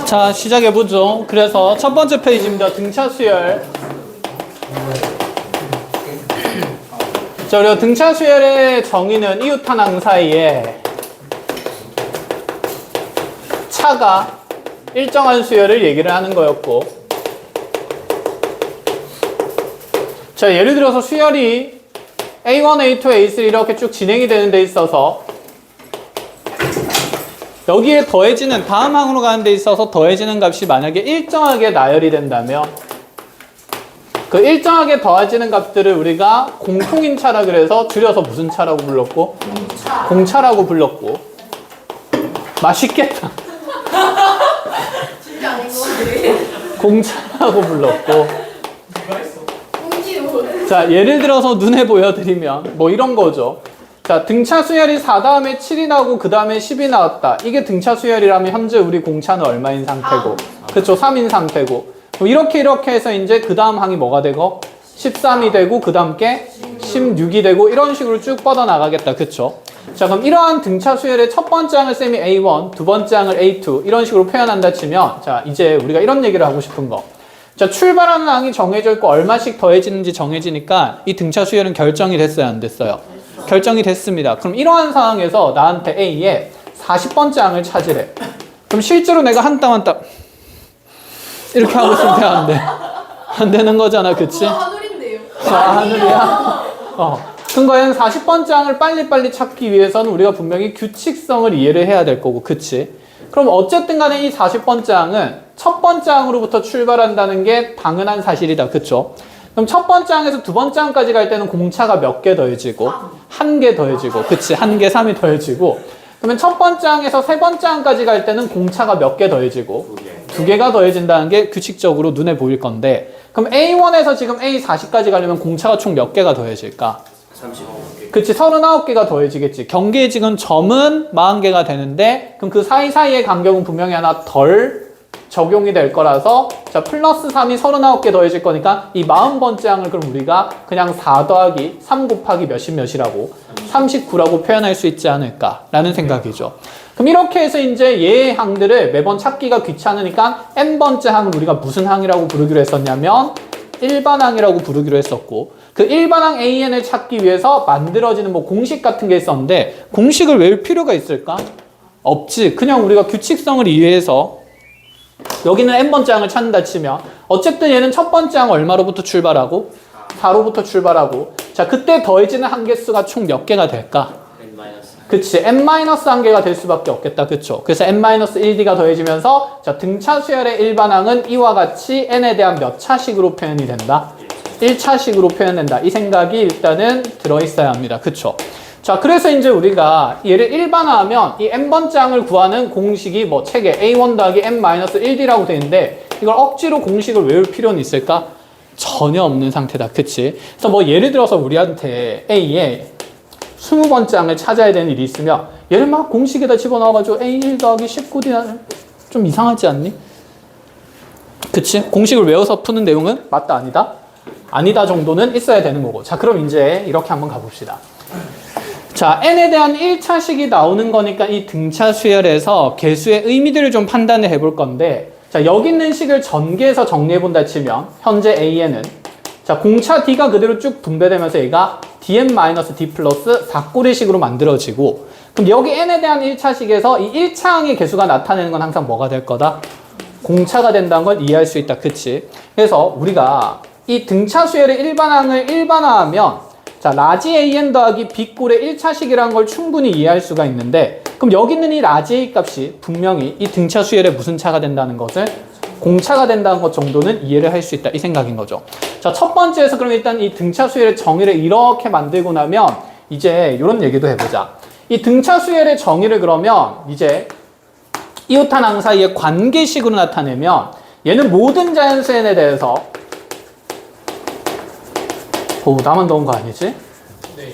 자, 시작해보죠. 그래서 첫 번째 페이지입니다. 등차 수열. 자, 우리가 등차 수열의 정의는 이웃탄항 사이에 차가 일정한 수열을 얘기를 하는 거였고, 자, 예를 들어서 수열이 A1, A2, A3 이렇게 쭉 진행이 되는 데 있어서 여기에 더해지는, 다음 항으로 가는 데 있어서 더해지는 값이 만약에 일정하게 나열이 된다면 그 일정하게 더해지는 값들을 우리가 공통인 차라 그래서 줄여서 무슨 차라고 불렀고? 공차라고 불렀고. 맛있겠다. 진짜 아닌 것 같아. 공차라고 불렀고. 공지로. 자, 예를 들어서 눈에 보여드리면 뭐 이런 거죠. 자, 등차 수열이 4 다음에 7이 나오고 그 다음에 10이 나왔다. 이게 등차 수열이라면 현재 우리 공차는 얼마인 상태고? 그쵸, 3인 상태고. 이렇게 해서 이제 그 다음 항이 뭐가 되고? 13이 되고 그 다음 게 16이 되고 이런 식으로 쭉 뻗어나가겠다. 그쵸? 자, 그럼 이러한 등차 수열의 첫 번째 항을 쌤이 A1, 두 번째 항을 A2 이런 식으로 표현한다 치면, 자, 이제 우리가 이런 얘기를 하고 싶은 거. 자, 출발하는 항이 정해져 있고 얼마씩 더해지는지 정해지니까 이 등차 수열은 결정이 됐어요, 안 됐어요? 결정이 됐습니다. 그럼 이러한 상황에서 나한테 A에 40번째 항을 찾으래. 그럼 실제로 내가 한 땀 한 땀 이렇게 하고 있으면 돼, 안 돼? 안 되는 거잖아, 그치? 하늘인데요. 하늘이야? 근거에는 40번째 항을 빨리빨리 찾기 위해서는 우리가 분명히 규칙성을 이해를 해야 될 거고, 그치? 그럼 어쨌든 간에 이 40번째 항은 첫 번째 항으로부터 출발한다는 게 당연한 사실이다, 그쵸? 그럼 첫 번째 항에서 두 번째 항까지 갈 때는 공차가 몇 개 더해지고? 한 개 더해지고, 그치? 한 개, 3이 더해지고. 그러면 첫 번째 항에서 세 번째 항까지 갈 때는 공차가 몇 개 더해지고? 두 개가 더해진다는 게 규칙적으로 눈에 보일 건데, 그럼 A1에서 지금 A40까지 가려면 공차가 총 몇 개가 더해질까? 39개. 그치, 39개가 더해지겠지. 경계에 지금 점은 40개가 되는데, 그럼 그 사이사이의 간격은 분명히 하나 덜 적용이 될 거라서, 자, 플러스 3이 39개 더해질 거니까 이 40번째 항을 그럼 우리가 그냥 4 더하기 3 곱하기 몇이라고 39라고 표현할 수 있지 않을까라는 생각이죠. 그럼 이렇게 해서 이제 얘의 항들을 매번 찾기가 귀찮으니까 n번째 항을 우리가 무슨 항이라고 부르기로 했었냐면 일반항이라고 부르기로 했었고, 그 일반항 AN을 찾기 위해서 만들어지는 뭐 공식 같은 게 있었는데 공식을 외울 필요가 있을까? 없지. 그냥 우리가 규칙성을 이해해서 여기는 n번째 항을 찾는다 치면 어쨌든 얘는 첫 번째 항 얼마로부터 출발하고? 4로부터 출발하고, 자, 그때 더해지는 한개수가 총 몇 개가 될까? 그치, n-1개가 될 수밖에 없겠다. 그쵸? 그래서 n-1d가 더해지면서, 자, 등차 수열의 일반항은 이와 같이 n에 대한 몇 차식으로 표현이 된다? 1차식으로 표현된다. 이 생각이 일단은 들어있어야 합니다. 그쵸? 자, 그래서 이제 우리가 얘를 일반화하면 이 n번째 항을 구하는 공식이 뭐 책에 A1 더하기 n-1d라고 되어 있는데 이걸 억지로 공식을 외울 필요는 있을까? 전혀 없는 상태다. 그치? 그래서 뭐 예를 들어서 우리한테 A에 20번째 항을 찾아야 되는 일이 있으면 얘를 막 공식에다 집어넣어가지고 A1 더하기 19d 좀 이상하지 않니? 그치? 공식을 외워서 푸는 내용은 맞다, 아니다? 아니다 정도는 있어야 되는 거고. 자, 그럼 이제 이렇게 한번 가봅시다. 자, n에 대한 1차식이 나오는 거니까 이 등차 수열에서 개수의 의미들을 좀 판단을 해볼 건데, 자, 여기 있는 식을 전개해서 정리해본다 치면 현재 A에는, 자, 공차 D가 그대로 쭉 분배되면서 얘가 dn-d 플러스 4꼬리식으로 만들어지고, 그럼 여기 n에 대한 1차식에서 이 1차항의 개수가 나타내는 건 항상 뭐가 될 거다? 공차가 된다는 걸 이해할 수 있다. 그치? 그래서 우리가 이 등차 수열의 일반항을 일반화하면, 자, 라지 an 더하기 b꼴의 1차식이라는 걸 충분히 이해할 수가 있는데, 그럼 여기 있는 이 라지 a 값이 분명히 이 등차 수열의 무슨 차가 된다는 것을? 공차가 된다는 것 정도는 이해를 할 수 있다. 이 생각인 거죠. 자, 첫 번째에서 그럼 일단 이 등차 수열의 정의를 이렇게 만들고 나면 이제 이런 얘기도 해보자. 이 등차 수열의 정의를 그러면 이제 이웃탄항 사이의 관계식으로 나타내면 얘는 모든 자연수 n에 대해서, 오, 나만 넣은 거 아니지? 네.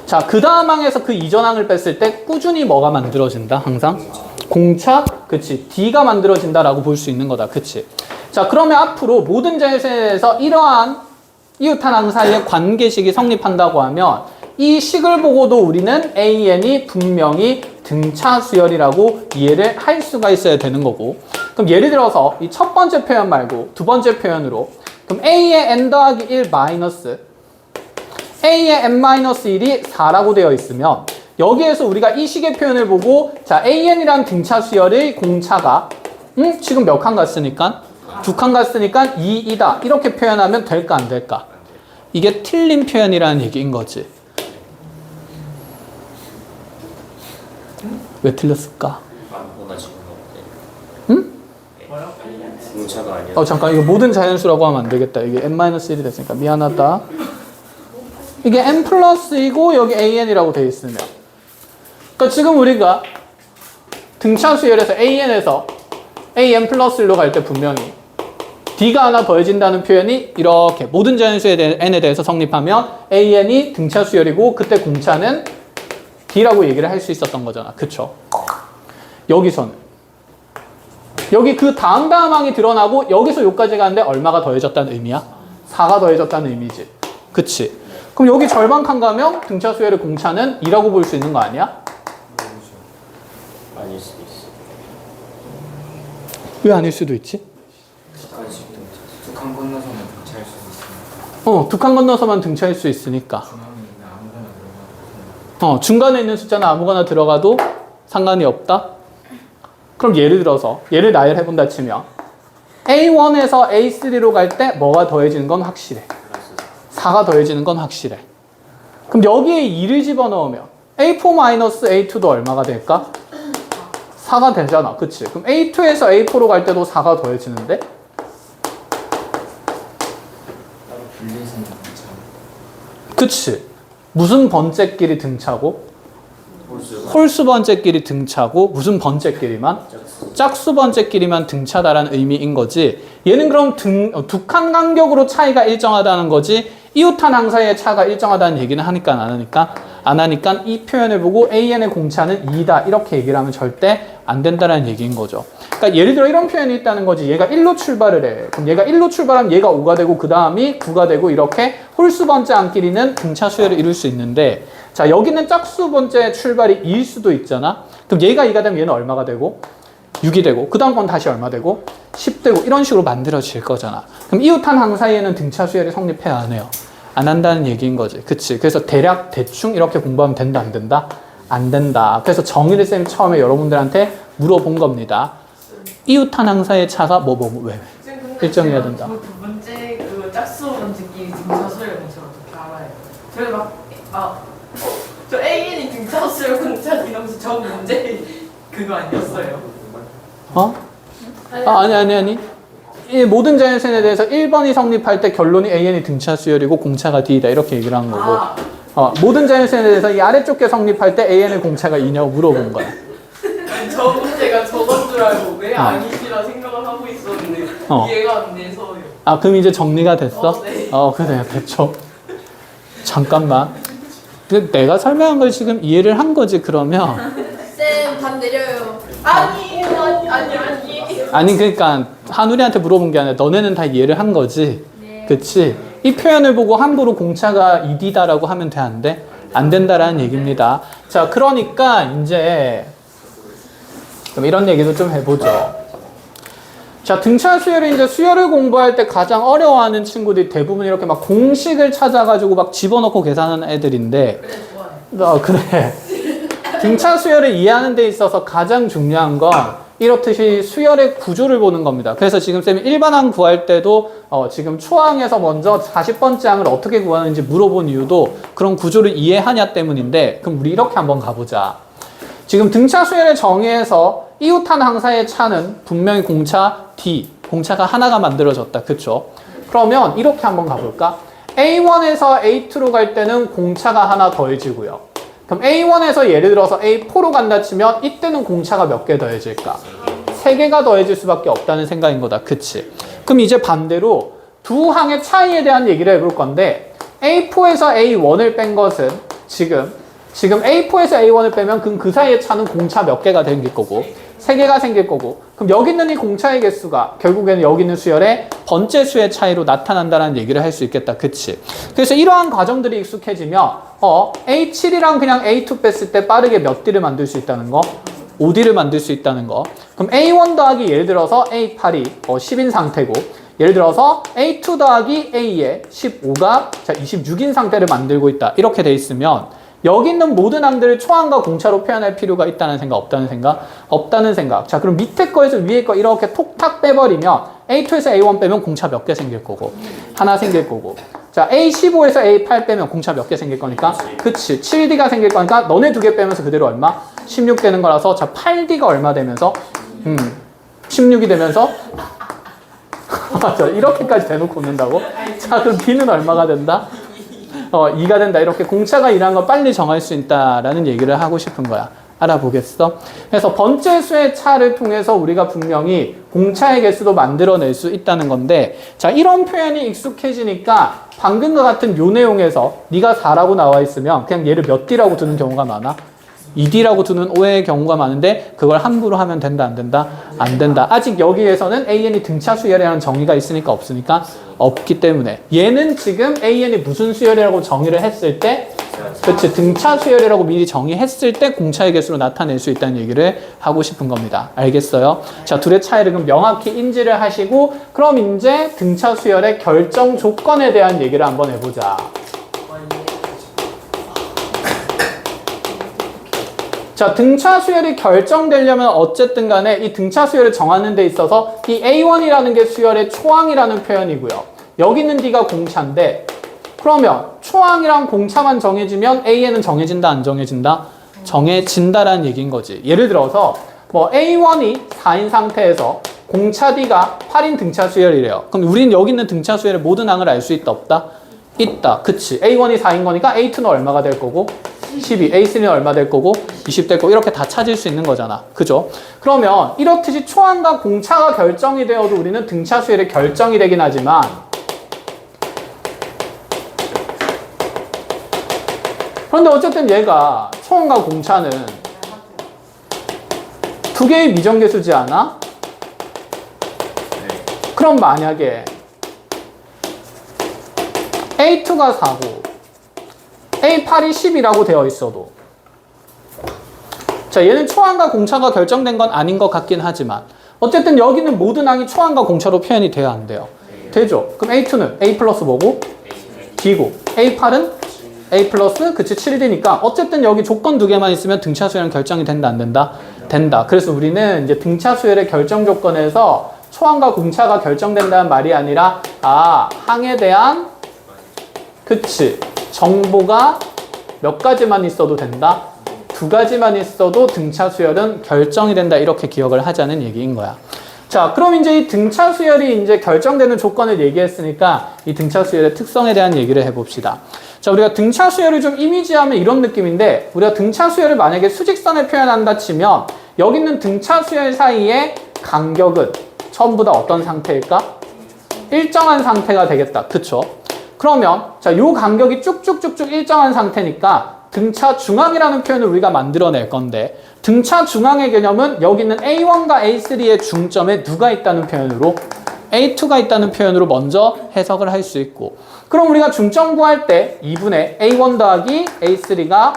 자, 그 다음 항에서 그 이전 항을 뺐을 때 꾸준히 뭐가 만들어진다? 항상? 공차? 그치. D가 만들어진다라고 볼 수 있는 거다. 그치. 자, 그러면 앞으로 모든 자연수에서 이러한 이웃탄항 사이의 관계식이 성립한다고 하면 이 식을 보고도 우리는 AN이 분명히 등차 수열이라고 이해를 할 수가 있어야 되는 거고. 그럼 예를 들어서 이 첫 번째 표현 말고 두 번째 표현으로 그럼 A의 n 더하기 1 마이너스 A의 n-1이 4라고 되어 있으면 여기에서 우리가 이 식의 표현을 보고 자 AN이란 등차 수열의 공차가 지금 몇 칸 갔으니까? 2칸 갔으니까 2이다. 이렇게 표현하면 될까 안 될까? 이게 틀린 표현이라는 얘기인 거지. 왜 틀렸을까? 아무거나 지금 응? 공차가 아니야. 잠깐 이거 모든 자연수라고 하면 안 되겠다. 이게 n-1이 됐으니까 미안하다. 이게 n 플러스이고 여기 an이라고 돼 있으면 그러니까 지금 우리가 등차 수열에서 an에서 an 플러스 1로 갈 때 분명히 d가 하나 더해진다는 표현이 이렇게 모든 자연수의 n에 대해서 성립하면 an이 등차 수열이고 그때 공차는 d라고 얘기를 할 수 있었던 거잖아. 그쵸? 여기서는 여기 그 다음 항이 드러나고 여기서 여기까지 가는데 얼마가 더해졌다는 의미야? 4가 더해졌다는 의미지. 그치? 그럼 여기 절반 칸 가면 등차 수열의 공차는 2라고 볼 수 있는 거 아니야? 아닐 수도 있어. 왜 아닐 수도 있지? 두 칸 건너서만 등차할 수 있으니까. 두 칸 건너서만 등차할 수 있으니까. 중앙에 있는 아무거나 들어가도 중간에 있는 숫자는 아무거나 들어가도 상관이 없다? 그럼 예를 들어서 얘를 나열해본다 치면 A1에서 A3로 갈 때 뭐가 더해지는 건 확실해. 4가 더해지는 건 확실해. 그럼 여기에 2를 집어넣으면 A4-A2도 얼마가 될까? 4가 되잖아. 그치? 그럼 A2에서 A4로 갈 때도 4가 더해지는데? 따로 분리해서는 등차. 그치? 무슨 번째끼리 등차고? 홀수. 홀수 번째끼리 등차고 무슨 번째끼리만? 짝수 번째끼리만 등차다라는 의미인 거지. 얘는 그럼 두 칸 간격으로 차이가 일정하다는 거지 이웃한 항 사이의 차가 일정하다는 얘기는 하니까 안 하니까? 안 하니까 이 표현을 보고 AN의 공차는 2다 이렇게 얘기를 하면 절대 안 된다는 얘기인 거죠. 그러니까 예를 들어 이런 표현이 있다는 거지. 얘가 1로 출발을 해. 그럼 얘가 1로 출발하면 얘가 5가 되고 그 다음이 9가 되고 이렇게 홀수 번째 안끼리는 등차 수열을 이룰 수 있는데 자 여기는 짝수 번째 출발이 2일 수도 있잖아. 그럼 얘가 2가 되면 얘는 얼마가 되고? 6이 되고 그 다음 건 다시 얼마 되고? 10 되고 이런 식으로 만들어질 거잖아. 그럼 이웃한 항 사이에는 등차 수열이 성립해야 안 해요? 안 한다는 얘기인 거지. 그치? 그래서 대충 이렇게 공부하면 된다 안 된다? 안 된다. 그래서 정의를 쌤이 처음에 여러분들한테 물어본 겁니다. 이웃한 항 사이의 차가 왜? 일정해야 된다. 두 번째 그 짝수 번째끼리 등차 수열 공차 어떻게 알아요? 저희 저 AN이 등차 수열 공차 이러면서 저 문제 그거 아니었어요? 아니. 이 모든 자연수에 대해서 1번이 성립할 때 결론이 AN이 등차 수열이고 공차가 D다 이렇게 얘기를 한 거고 모든 자연수에 대해서 이 아래쪽 게 성립할 때 AN의 공차가 2냐고 물어본 거야. 아니, 저 문제가 저건 줄 알고 왜 아니시라 생각을 하고 있었는데 이해가 안 돼서요. 그럼 이제 정리가 됐어? 네. 그래 됐죠. 잠깐만. 근데 내가 설명한 걸 지금 이해를 한 거지 그러면? 쌤, 밥 내려요. 아니. 아니 그러니까 한우리한테 물어본 게 아니라 너네는 다 이해를 한 거지. 네. 그치? 이 표현을 보고 함부로 공차가 2D다라고 하면 돼 안 돼? 안 된다라는 얘기입니다. 자 그러니까 이제 그럼 이런 얘기도 좀 해보죠. 자 등차 수열을 이제 수열을 공부할 때 가장 어려워하는 친구들이 대부분 이렇게 막 공식을 찾아가지고 막 집어넣고 계산하는 애들인데 그래 좋아요. 그래. 등차 수열을 이해하는 데 있어서 가장 중요한 건 이렇듯이 수열의 구조를 보는 겁니다. 그래서 지금 쌤이 일반항 구할 때도 지금 초항에서 먼저 40번째 항을 어떻게 구하는지 물어본 이유도 그런 구조를 이해하냐 때문인데 그럼 우리 이렇게 한번 가보자. 지금 등차 수열의 정의에서 이웃한 항 사이의 차는 분명히 공차 D, 공차가 하나가 만들어졌다. 그쵸? 그러면 이렇게 한번 가볼까? A1에서 A2로 갈 때는 공차가 하나 더해지고요. 그럼 A1에서 예를 들어서 A4로 간다 치면 이때는 공차가 몇 개 더해질까? 3개가 더해질 수밖에 없다는 생각인 거다. 그치? 그럼 이제 반대로 두 항의 차이에 대한 얘기를 해볼 건데 A4에서 A1을 뺀 것은 지금 A4에서 A1을 빼면 그럼 그 사이의 차는 공차 몇 개가 생길 거고 3개가 생길 거고 그럼 여기 있는 이 공차의 개수가 결국에는 여기 있는 수열의 번째 수의 차이로 나타난다는 얘기를 할 수 있겠다. 그치? 그래서 이러한 과정들이 익숙해지면 A7이랑 그냥 A2 뺐을 때 빠르게 몇 D를 만들 수 있다는 거? 5D를 만들 수 있다는 거. 그럼 A1 더하기 예를 들어서 A8이 10인 상태고 예를 들어서 A2 더하기 A의 15가 26인 상태를 만들고 있다. 이렇게 돼 있으면 여기 있는 모든 항들을 초항과 공차로 표현할 필요가 있다는 생각, 없다는 생각? 없다는 생각. 자, 그럼 밑에 거에서 위에 거 이렇게 톡탁 빼버리면 A2에서 A1 빼면 공차 몇 개 생길 거고 하나 생길 거고 자, A15에서 A8 빼면 공차 몇 개 생길 거니까 그치, 7D가 생길 거니까 너네 2개 빼면서 그대로 얼마? 16 되는 거라서 자, 8D가 얼마 되면서 16이 되면서 맞아, 이렇게까지 대놓고 놓는다고? 자, 그럼 D는 얼마가 된다? 2가 된다. 이렇게 공차가 일하는 걸 빨리 정할 수 있다라는 얘기를 하고 싶은 거야. 알아보겠어? 그래서 번째 수의 차를 통해서 우리가 분명히 공차의 개수도 만들어낼 수 있다는 건데 자, 이런 표현이 익숙해지니까 방금과 같은 요 내용에서 네가 4라고 나와 있으면 그냥 얘를 몇 D라고 두는 경우가 많아? 2D라고 두는 오해의 경우가 많은데 그걸 함부로 하면 된다, 안 된다? 안 된다. 아직 여기에서는 AN이 등차 수열이라는 정의가 있으니까 없으니까 없기 때문에 얘는 지금 AN이 무슨 수열이라고 정의를 했을 때 그치, 등차 수열이라고 미리 정의했을 때 공차의 개수로 나타낼 수 있다는 얘기를 하고 싶은 겁니다. 알겠어요? 자, 둘의 차이를 그럼 명확히 인지를 하시고 그럼 이제 등차 수열의 결정 조건에 대한 얘기를 한번 해보자. 자, 등차 수열이 결정되려면 어쨌든 간에 이 등차 수열을 정하는 데 있어서 이 A1이라는 게 수열의 초항이라는 표현이고요. 여기 있는 D가 공차인데 그러면 초항이랑 공차만 정해지면 A에는 정해진다, 안 정해진다? 정해진다라는 얘기인 거지. 예를 들어서 뭐 A1이 4인 상태에서 공차 D가 8인 등차 수열이래요. 그럼 우린 여기 있는 등차 수열의 모든 항을 알 수 있다, 없다? 있다. 그치. A1이 4인 거니까 A2는 얼마가 될 거고? 12, A3는 얼마 될 거고 20 될 거고 이렇게 다 찾을 수 있는 거잖아. 그죠? 그러면 이렇듯이 초항과 공차가 결정이 되어도 우리는 등차 수열이 결정이 되긴 하지만 그런데 어쨌든 얘가 초항과 공차는 두 개의 미정계수지 않아? 그럼 만약에 A2가 4고 A8이 10이라고 되어 있어도 자, 얘는 초항과 공차가 결정된 건 아닌 것 같긴 하지만 어쨌든 여기는 모든 항이 초항과 공차로 표현이 돼야 안 돼요? 되죠? 그럼 A2는 A 플러스 뭐고? D고 A8은 A 플러스 그치 7D니까 어쨌든 여기 조건 두 개만 있으면 등차 수열은 결정이 된다, 안 된다? 된다. 그래서 우리는 이제 등차 수열의 결정 조건에서 초항과 공차가 결정된다는 말이 아니라 항에 대한 그치 정보가 몇 가지만 있어도 된다? 2가지만 있어도 등차 수열은 결정이 된다. 이렇게 기억을 하자는 얘기인 거야. 자, 그럼 이제 이 등차 수열이 이제 결정되는 조건을 얘기했으니까 이 등차 수열의 특성에 대한 얘기를 해봅시다. 자, 우리가 등차 수열을 좀 이미지하면 이런 느낌인데 우리가 등차 수열을 만약에 수직선에 표현한다 치면 여기 있는 등차 수열 사이의 간격은 전부 다 어떤 상태일까? 일정한 상태가 되겠다. 그쵸? 그러면 자, 요 간격이 쭉쭉쭉쭉 일정한 상태니까 등차 중앙이라는 표현을 우리가 만들어낼 건데 등차 중앙의 개념은 여기 있는 A1과 A3의 중점에 누가 있다는 표현으로 A2가 있다는 표현으로 먼저 해석을 할 수 있고 그럼 우리가 중점 구할 때 2분의 A1 더하기 A3가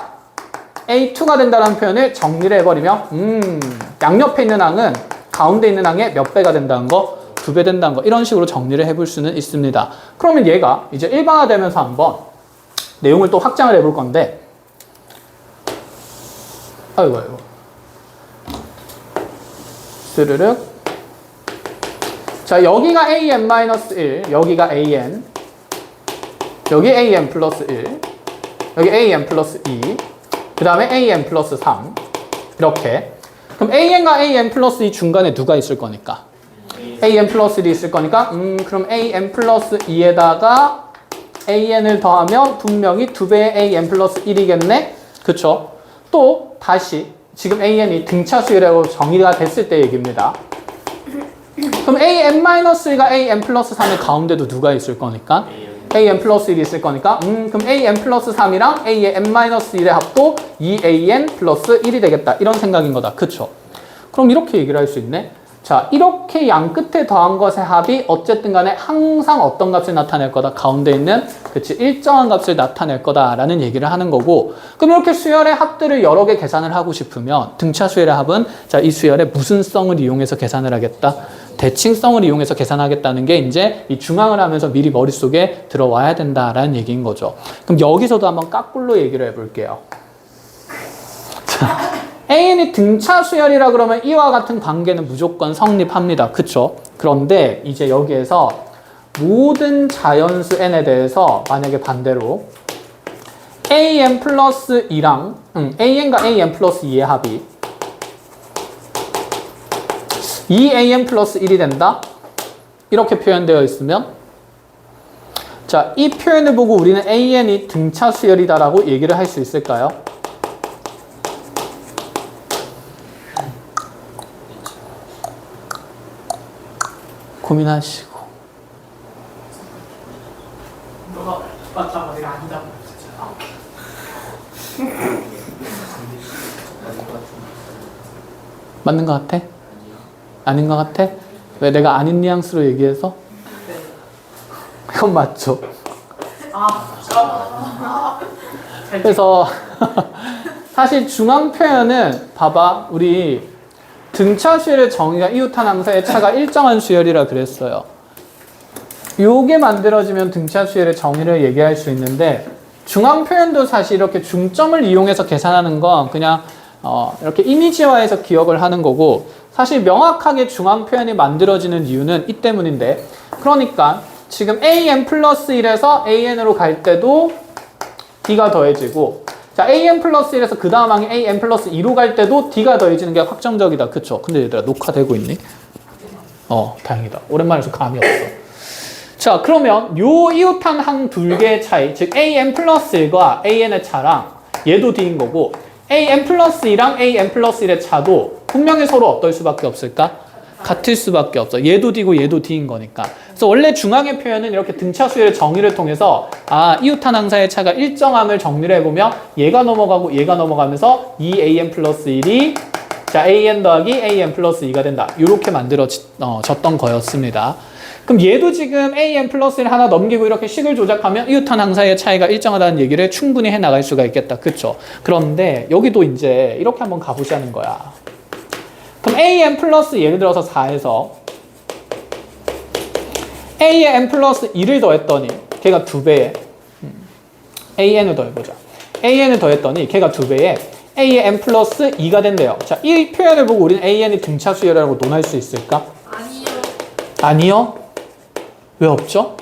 A2가 된다는 표현을 정리를 해버리면 양옆에 있는 항은 가운데 있는 항의 몇 배가 된다는 거? 2배 된다는 거 이런 식으로 정리를 해볼 수는 있습니다. 그러면 얘가 이제 일반화되면서 한번 내용을 또 확장을 해볼 건데 아이고 스르륵 자 여기가 AN-1 여기가 AN 여기 AN 플러스 1 여기 AN 플러스 2 그 다음에 AN 플러스 3 이렇게 그럼 AN과 AN 플러스 2 중간에 누가 있을 거니까 AN 플러스 1이 있을 거니까 그럼 AN 플러스 2에다가 AN을 더하면 분명히 2배의 AN 플러스 1이겠네? 그쵸? 또 다시 지금 AN이 등차 수열이라고 정의가 됐을 때 얘기입니다. 그럼 AN-1가 AN 플러스 3의 가운데도 누가 있을 거니까? AN 플러스 1이 있을 거니까 그럼 AN 플러스 3이랑 A의 N-1의 합도 2AN 플러스 1이 되겠다. 이런 생각인 거다. 그쵸? 그럼 이렇게 얘기를 할 수 있네. 자, 이렇게 양 끝에 더한 것의 합이 어쨌든 간에 항상 어떤 값을 나타낼 거다. 가운데 있는 그치 일정한 값을 나타낼 거다라는 얘기를 하는 거고, 그럼 이렇게 수열의 합들을 여러 개 계산을 하고 싶으면 등차 수열의 합은 자, 이 수열의 무슨 성을 이용해서 계산을 하겠다? 대칭성을 이용해서 계산하겠다는 게 이제 이 중앙을 하면서 미리 머릿속에 들어와야 된다라는 얘기인 거죠. 그럼 여기서도 한번 까꿀로 얘기를 해볼게요. 자, AN이 등차 수열이라 그러면 이와 같은 관계는 무조건 성립합니다. 그쵸? 그런데 이제 여기에서 모든 자연수 n에 대해서 만약에 반대로 an 플러스 2랑 an과 an 플러스 2의 합이 2an 플러스 1이 된다? 이렇게 표현되어 있으면 자, 이 표현을 보고 우리는 an이 등차 수열이다라고 얘기를 할 수 있을까요? 고민하시고. 너가 맞다고 내가 아니다고. 맞는 것 같아? 아닌 것 같아? 왜 내가 아닌 뉘앙스로 얘기해서? 네. 이건 맞죠? 잘 그래서 사실 중앙 표현은 봐봐, 우리 등차 수열의 정의가 이웃한 항사의 차가 일정한 수열이라 그랬어요. 요게 만들어지면 등차 수열의 정의를 얘기할 수 있는데, 중앙 표현도 사실 이렇게 중점을 이용해서 계산하는 건 그냥 이렇게 이미지화해서 기억을 하는 거고, 사실 명확하게 중앙 표현이 만들어지는 이유는 이 때문인데, 그러니까 지금 an 플러스 1에서 an으로 갈 때도 d가 더해지고, 자, an 플러스 1에서 그 다음 항이 an 플러스 2로 갈 때도 d가 더해지는 게 확정적이다. 그쵸? 근데 얘들아, 녹화되고 있니? 다행이다. 오랜만에 좀 감이 없어. 자, 그러면 요 이웃한 항 두 개의 차이, 즉 an 플러스 1과 an의 차랑 얘도 d인 거고, an 플러스 2랑 an 플러스 1의 차도 분명히 서로 어떨 수밖에 없을까? 같을 수밖에 없어. 얘도 d고 얘도 d인 거니까. 그래서 원래 중앙의 표현은 이렇게 등차 수열의 정의를 통해서 이웃한 항사의 차가 일정함을 정리를 해보면 얘가 넘어가고 얘가 넘어가면서 2an 플러스 1이 자 an 더하기 an 플러스 2가 된다. 이렇게 만들어졌던 거였습니다. 그럼 얘도 지금 an 플러스 1 하나 넘기고 이렇게 식을 조작하면 이웃한 항사의 차이가 일정하다는 얘기를 충분히 해나갈 수가 있겠다. 그쵸? 그런데 여기도 이제 이렇게 한번 가보자는 거야. 그럼 an 플러스 예를 들어서 4에서 a의 n 플러스 2를 더했더니 걔가 2배에 an을 더해보자. an을 더했더니 걔가 2배에 a의 n 플러스 2가 된대요. 자, 이 표현을 보고 우리는 an이 등차 수열이라고 논할 수 있을까? 아니요. 아니요? 왜 없죠?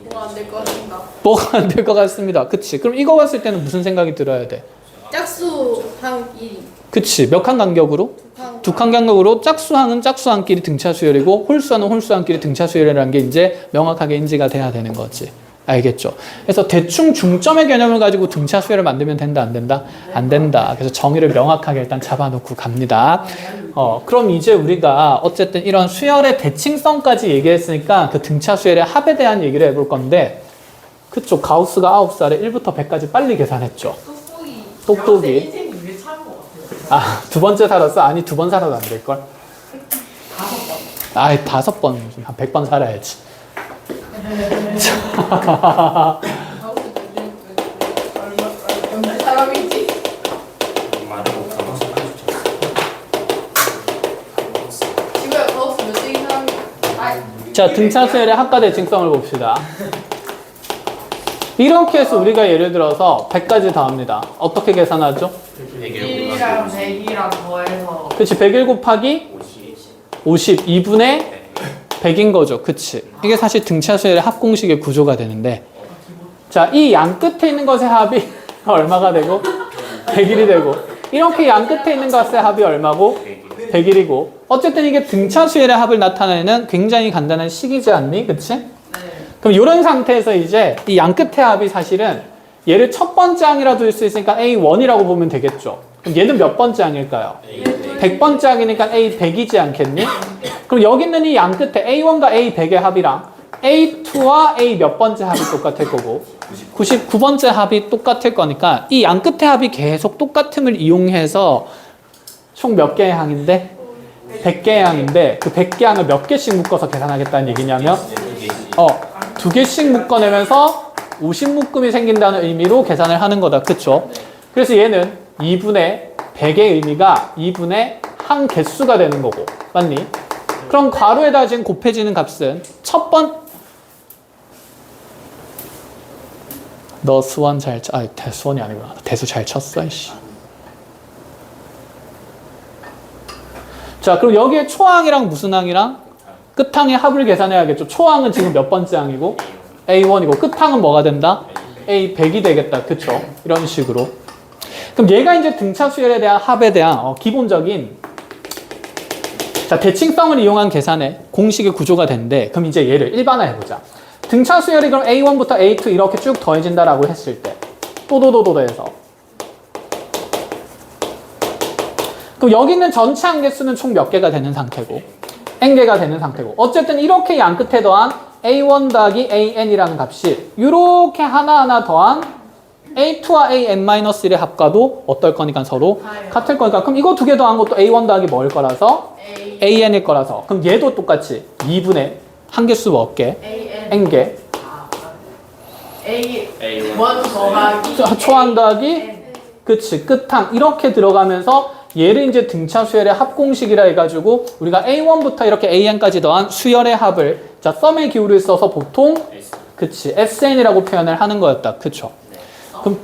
뭐가 안 될 것 같습니다. 뭐가 안 될 것 같습니다. 그치? 그럼 이거 봤을 때는 무슨 생각이 들어야 돼? 짝수 한 1이. 그치? 몇 칸 간격으로? 두 칸 간격으로 짝수항은 짝수항끼리 등차 수열이고 홀수항은 홀수항끼리 등차 수열이라는 게 이제 명확하게 인지가 돼야 되는 거지. 알겠죠? 그래서 대충 중점의 개념을 가지고 등차 수열을 만들면 된다, 안 된다? 안 된다. 그래서 정의를 명확하게 일단 잡아놓고 갑니다. 그럼 이제 우리가 어쨌든 이런 수열의 대칭성까지 얘기했으니까 그 등차 수열의 합에 대한 얘기를 해볼 건데, 그쪽 가우스가 9살에 1부터 100까지 빨리 계산했죠. 똑똑이. 인생이 왜 차는 것 같아요? 두 번째 살았어? 아니, 두 번 살아도 안 될걸? 5번. 아이, 5번, 한 100번 살아야지. 얼마 사람이지? 말을 못하고 지구야 가우스 몇 세기 사람이? 자, 등차 수열의 합과 대칭성을 봅시다. 이렇게 해서 우리가 예를 들어서 100까지 더합니다. 어떻게 계산하죠? 1이랑 100이랑 더해서 그치, 101 곱하기 50, 2분의 100인 거죠. 그치. 이게 사실 등차 수열의 합 공식의 구조가 되는데, 자, 이 양 끝에 있는 것의 합이 얼마가 되고 100일이 되고, 이렇게 양 끝에 있는 것의 합이 얼마고 100일이고, 어쨌든 이게 등차 수열의 합을 나타내는 굉장히 간단한 식이지 않니? 그치? 그럼 이런 상태에서 이제 이 양 끝의 합이 사실은 얘를 첫 번째 항이라 둘 수 있으니까 A1이라고 보면 되겠죠. 그럼 얘는 몇 번째 항일까요? 100번째 항이니까 A100이지 않겠니? 그럼 여기 있는 이 양 끝에 A1과 A100의 합이랑 A2와 A 몇 번째 합이 똑같을 거고 99번째 합이 똑같을 거니까 이 양 끝의 합이 계속 똑같음을 이용해서 총 몇 개의 항인데? 100개의 항인데 그 100개 항을 몇 개씩 묶어서 계산하겠다는 얘기냐면 2개씩 묶어내면서 50묶음이 생긴다는 의미로 계산을 하는 거다. 그쵸? 그래서 얘는 2분의 100의 의미가 2분의 항 개수가 되는 거고. 맞니? 그럼 괄호에다 지금 곱해지는 값은 너 수원 잘 쳐. 수원이 아니구나. 대수 잘 쳤어. 이씨. 자, 그럼 여기에 초항이랑 무슨 항이랑 끝항의 합을 계산해야겠죠. 초항은 지금 몇 번째 항이고 A1이고 끝항은 뭐가 된다? A100이 되겠다. 그쵸? 이런 식으로. 그럼 얘가 이제 등차 수열에 대한 합에 대한 기본적인 자, 대칭성을 이용한 계산의 공식의 구조가 된대. 그럼 이제 얘를 일반화해보자. 등차 수열이 그럼 A1부터 A2 이렇게 쭉 더해진다라고 했을 때 또도도도도해서 그럼 여기 있는 전체 항개수는 총 몇 개가 되는 상태고 n개가 되는 상태고 어쨌든 이렇게 양 끝에 더한 A1 더하기 AN이라는 값이 이렇게 하나하나 더한 A2와 AN-1의 합과도 어떨 거니까 서로 같을 거니까 그럼 이거 두 개 더한 것도 A1 더하기 뭐일 거라서 AN일 거라서 그럼 얘도 똑같이 2분의 한개수 몇 개? n개 A1 더하기 초항 더하기 그치 끝항 이렇게 들어가면서 얘를 이제 등차 수열의 합공식이라 해가지고 우리가 A1부터 이렇게 AN까지 더한 수열의 합을 자 썸의 기호를 써서 보통 그치 SN이라고 표현을 하는 거였다. 그쵸? 그럼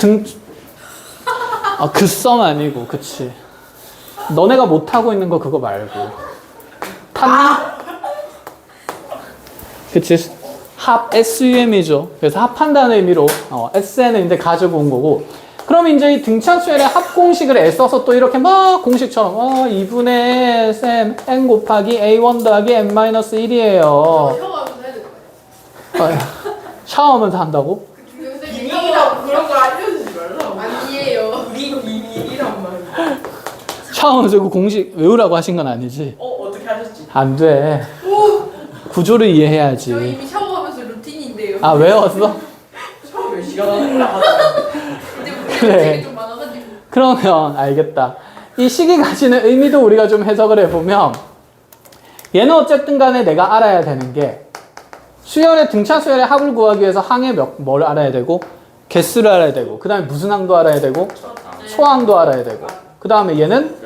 그 썸 아니고 그치 너네가 못하고 있는 거 그거 말고 탔니? 그치 합 SUM이죠. 그래서 합한다는 의미로 SN을 이제 가지고 온 거고 그럼 이제 이 등차 수열의 합 공식을 애써서 또 이렇게 막 공식처럼 2분의 SM n 곱하기 A1 더하기 n-1이에요. 샤워하면서 해야 될 거예요. 샤워하면서 한다고? 비밀이라고 그런 거 알려주지 말라고. 아니에요. 이거 비밀이란 말이야. 샤워하면서 그 공식 외우라고 하신 건 아니지? 어떻게 하셨지? 안 돼. 구조를 저 이해해야지. 이미 샤워하면서 루틴인데요. 아 외웠어? 처음 몇 시간 하려고 근데 그래. 문제가 좀 많아가지고. 그러면 알겠다. 이 식이 가지는 의미도 우리가 좀 해석을 해보면 얘는 어쨌든 간에 내가 알아야 되는 게 수열의 등차 수열의 합을 구하기 위해서 항의 뭘 알아야 되고 개수를 알아야 되고 그 다음에 무슨 항도 알아야 되고 초항도 알아야 되고 그 다음에 얘는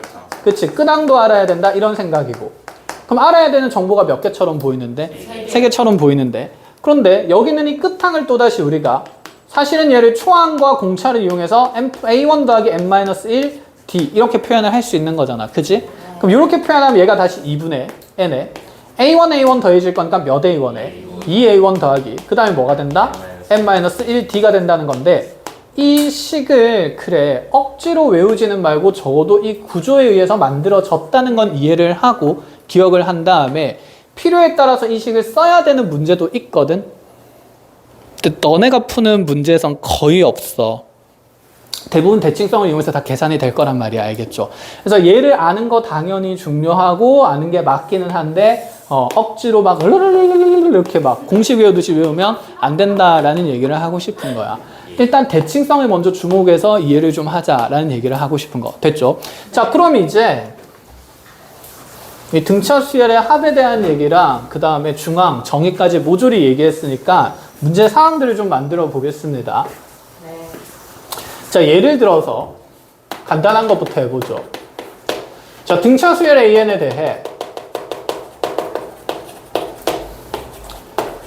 그치 끝항도 알아야 된다 이런 생각이고 그럼 알아야 되는 정보가 몇 개처럼 보이는데 세 개처럼 보이는데 그런데 여기는 이 끝항을 또다시 우리가 사실은 얘를 초항과 공차를 이용해서 A1 더하기 n-1 D 이렇게 표현을 할 수 있는 거잖아. 그지? 그럼 이렇게 표현하면 얘가 다시 2분의 n에 A1 더해질 거니까 몇 A1에 2A1 더하기 그 다음에 뭐가 된다? n-1D가 된다는 건데 이 식을 그래 억지로 외우지는 말고 적어도 이 구조에 의해서 만들어졌다는 건 이해를 하고 기억을 한 다음에 필요에 따라서 이 식을 써야 되는 문제도 있거든. 근데 너네가 푸는 문제에선 거의 없어. 대부분 대칭성을 이용해서 다 계산이 될 거란 말이야. 알겠죠? 그래서 얘를 아는 거 당연히 중요하고 아는 게 맞기는 한데 억지로 막 이렇게 막 공식 외우듯이 외우면 안 된다라는 얘기를 하고 싶은 거야. 일단 대칭성을 먼저 주목해서 이해를 좀 하자라는 얘기를 하고 싶은 거. 됐죠? 자, 그럼 이제 이 등차 수열의 합에 대한 얘기랑 그 다음에 중항, 정의까지 모조리 얘기했으니까 문제 사항들을 좀 만들어 보겠습니다. 네. 자, 예를 들어서 간단한 것부터 해보죠. 자, 등차 수열 AN에 대해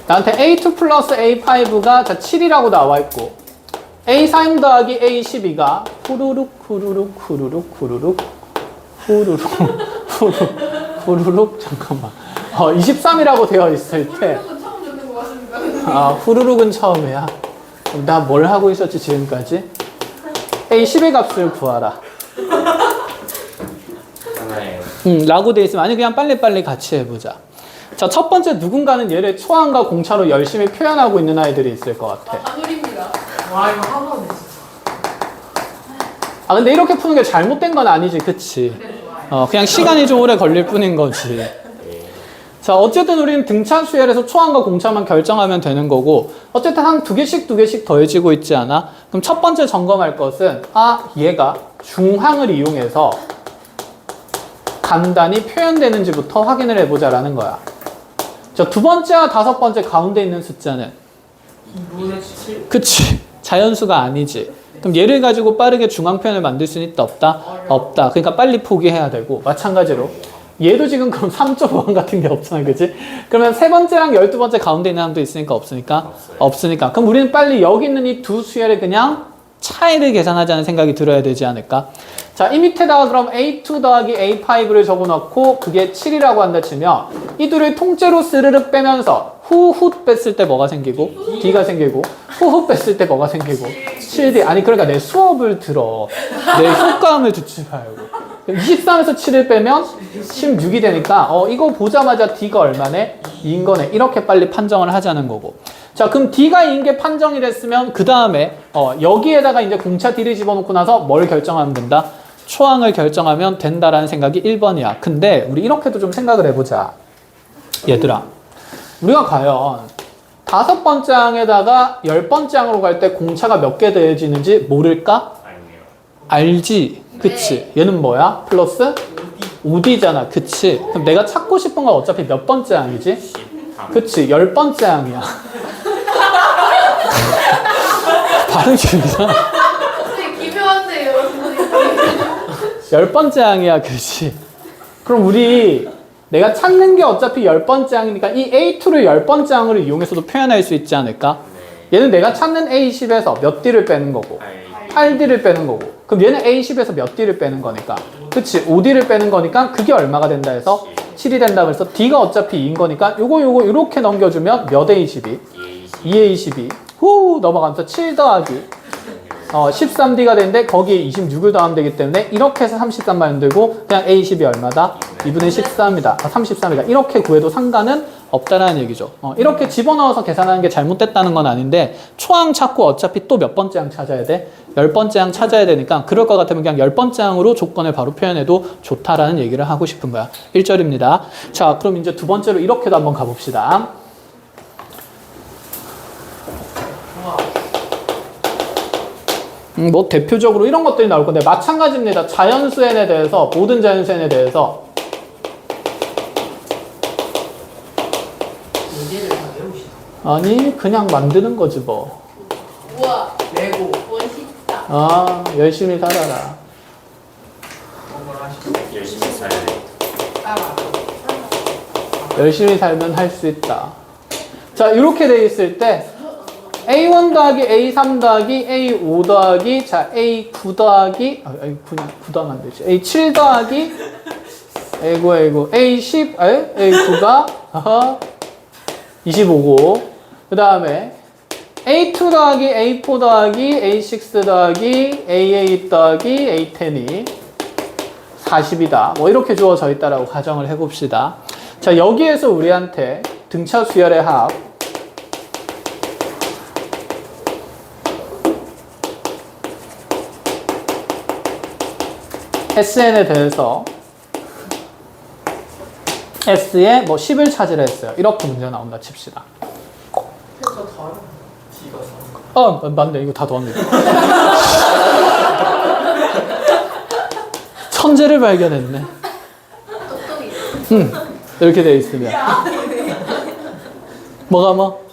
나한테 A2 플러스 A5가 자 7이라고 나와 있고 A4 더하기 A12가 후루룩 후루룩 후루룩 후루룩 후루룩 후루룩 잠깐만 23이라고 되어 있을 때 후루룩은 처음 듣는 것 같습니다. 후루룩은 처음이야. 나 뭘 하고 있었지 지금까지? A10의 값을 구하라. 하나예요. 라고 돼 있으면 아니 그냥 빨리빨리 같이 해보자. 자, 첫 번째 누군가는 얘를 초항과 공차로 열심히 표현하고 있는 아이들이 있을 것 같아. 한울입니다. 와 이거 한 번에 진짜. 근데 이렇게 푸는 게 잘못된 건 아니지, 그치? 그냥 시간이 좀 오래 걸릴 뿐인 거지. 자, 어쨌든 우리는 등차 수열에서 초항과 공차만 결정하면 되는 거고 어쨌든 한 두 개씩 더해지고 있지 않아? 그럼 첫 번째 점검할 것은 얘가 중항을 이용해서 간단히 표현되는지부터 확인을 해보자라는 거야. 자, 두 번째와 다섯 번째 가운데 있는 숫자는? 2분의 7. 그치. 자연수가 아니지. 그럼 얘를 가지고 빠르게 중앙 표현을 만들 수는 있다 없다? 없다. 그러니까 빨리 포기해야 되고 마찬가지로 얘도 지금 그럼 3.5항 같은 게 없잖아, 그치? 그러면 세 번째랑 12번째 가운데 있는 항도 있으니까 없으니까? 없으니까. 그럼 우리는 빨리 여기 있는 이 두 수열의 그냥 차이를 계산하자는 생각이 들어야 되지 않을까? 자, 이 밑에다가 그럼 A2 더하기 A5를 적어놓고 그게 7이라고 한다 치면 이 둘을 통째로 스르륵 빼면서 후후 뺐을 때 뭐가 생기고 D가 생기고 후후 뺐을 때 뭐가 생기고 7D. 아니 그러니까 내 수업을 들어. 내 효과음을 듣지 말고. 23에서 7을 빼면 16이 되니까 이거 보자마자 D가 얼마네? 2인 거네. 이렇게 빨리 판정을 하자는 거고. 자, 그럼 D가 2인 게 판정이 됐으면 그 다음에 여기에다가 이제 공차 D를 집어넣고 나서 뭘 결정하면 된다? 초항을 결정하면 된다라는 생각이 1번이야. 근데 우리 이렇게도 좀 생각을 해보자. 얘들아, 우리가 과연 다섯 번째 항에다가 10번째 항으로 갈 때 공차가 몇 개 더해지는지 모를까? 아니요. 알지? 그치? 얘는 뭐야? 플러스 5D잖아. 그치? 그럼 내가 찾고 싶은 건 어차피 몇 번째 항이지? 13. 그치? 10번째 항이야. 발음이 이상해. 되게 기묘한데요, 선생님. 10번째 항이야. 그치? 그럼 우리 내가 찾는 게 어차피 10번째 항이니까 이 A2를 10번째 항으로 이용해서도 표현할 수 있지 않을까? 얘는 내가 찾는 A10에서 몇 D를 빼는 거고 8D를 빼는 거고 그럼 얘는 A10에서 몇 D를 빼는 거니까 그치? 5D를 빼는 거니까 그게 얼마가 된다 해서 7이 된다 그래서 D가 어차피 2인 거니까 요거 이렇게 넘겨주면 몇 A12? 2A12 후 넘어가면서 7 더하기 13D가 되는데 거기에 26을 더하면 되기 때문에 이렇게 해서 33 만들고 그냥 A10이 얼마다? 2분의 13이다. 33이다. 이렇게 구해도 상관은 없다라는 얘기죠. 이렇게 집어넣어서 계산하는 게 잘못됐다는 건 아닌데 초항 찾고 어차피 또 몇 번째 항 찾아야 돼? 10번째 항 찾아야 되니까 그럴 것 같으면 그냥 10번째 항으로 조건을 바로 표현해도 좋다라는 얘기를 하고 싶은 거야. 1절입니다. 자, 그럼 이제 두 번째로 이렇게도 한번 가봅시다. 뭐 대표적으로 이런 것들이 나올 건데 마찬가지입니다. 자연수 n에 대해서 모든 자연수 n에 대해서 문제를 다 외우시나? 아니 그냥 만드는 거지 뭐. 우와, 레고. 멋있다. 아 열심히 살아라. 뭐라 하시죠? 열심히 살아야 돼. 따라. 열심히 살면 할 수 있다. 자 이렇게 돼 있을 때 A1 더하기 A3 더하기 A5 더하기 자 A9 더하기 A9 더하면 안 되지. A7 더하기 A9 A10 A9가 25고 그 다음에 A2 더하기 A4 더하기 A6 더하기 A8 더하기 A10이 40이다. 뭐 이렇게 주어져 있다라고 가정을 해봅시다. 자 여기에서 우리한테 등차 수열의 합 SN에 대해서 S에 뭐 10을 찾으라 했어요. 이렇게 문제가 나온다 칩시다. 저 다른. D가 맞네. 이거 다 더하네. 천재를 발견했네. 똑똑이. 이렇게 되어 있으면. 뭐가 뭐?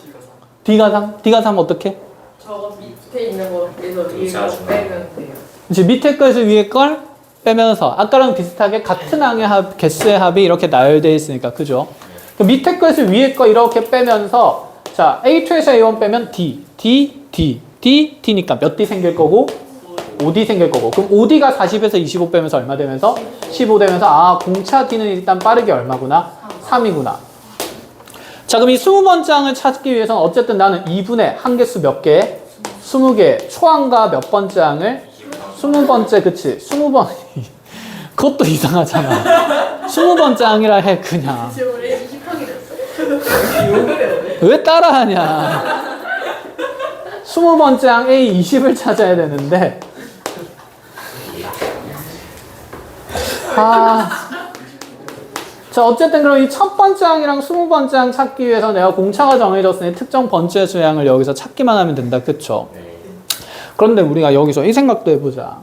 D가 3? D가 3 어떻게? 저거 밑에 있는 거에서 위에 등차 거 중앙. 빼면 돼요. 이제 밑에 거에서 위에 걸 빼면서 아까랑 비슷하게 같은 항의 합, 개수의 합이 이렇게 나열되어 있으니까 그죠? 그럼 밑에 거에서 위에 거 이렇게 빼면서 자 A2에서 A1 빼면 D, D, D, D, D니까 몇 D 생길 거고 5D 생길 거고 그럼 5D가 40에서 25 빼면서 얼마 되면서 15 되면서 아 공차 D는 일단 빠르게 얼마구나? 3이구나. 자 그럼 이 20번째 항을 찾기 위해서는 어쨌든 나는 2분의 한개수 몇 개? 20개 초항과 몇 번째 항을? 20번째 그치? 20번 그것도 이상하잖아. 20번째 항이라 해 그냥. 지금 우리 20항이 됐어. 욕을 왜 따라하냐. 20번째 항 A 20을 찾아야 되는데 자 어쨌든 그럼 이 첫 번째 항이랑 20번째 항 찾기 위해서 내가 공차가 정해졌으니 특정 번째 수량을 여기서 찾기만 하면 된다 그쵸? 네. 그런데 우리가 여기서 이 생각도 해보자.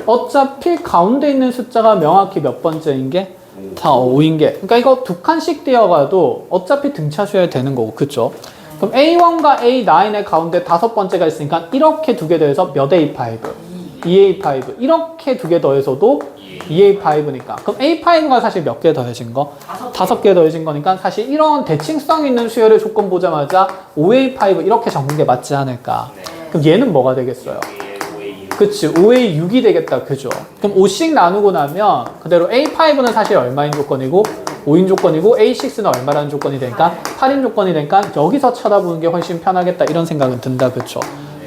어차피 가운데 있는 숫자가 명확히 몇 번째인 게 다 5인 게. 그러니까 이거 두 칸씩 띄어가도 어차피 등차 수열 되는 거고, 그쵸? 그럼 A1과 A9의 가운데 다섯 번째가 있으니까 이렇게 두 개 더해서 몇 A5? 2A5. 이렇게 두 개 더해서도 2A5니까. 그럼 A5가 사실 몇 개 더해진 거? 다섯 개 더해진 거니까 사실 이런 대칭성 있는 수열의 조건 보자마자 5A5 이렇게 적는 게 맞지 않을까? 그럼 얘는 뭐가 되겠어요? 그치, 5A 6이 되겠다. 그죠? 그럼 5씩 나누고 나면 그대로 A5는 사실 얼마인 조건이고 5인 조건이고 A6는 얼마라는 조건이 되니까 8인 조건이 되니까 여기서 쳐다보는 게 훨씬 편하겠다. 이런 생각은 든다. 그쵸?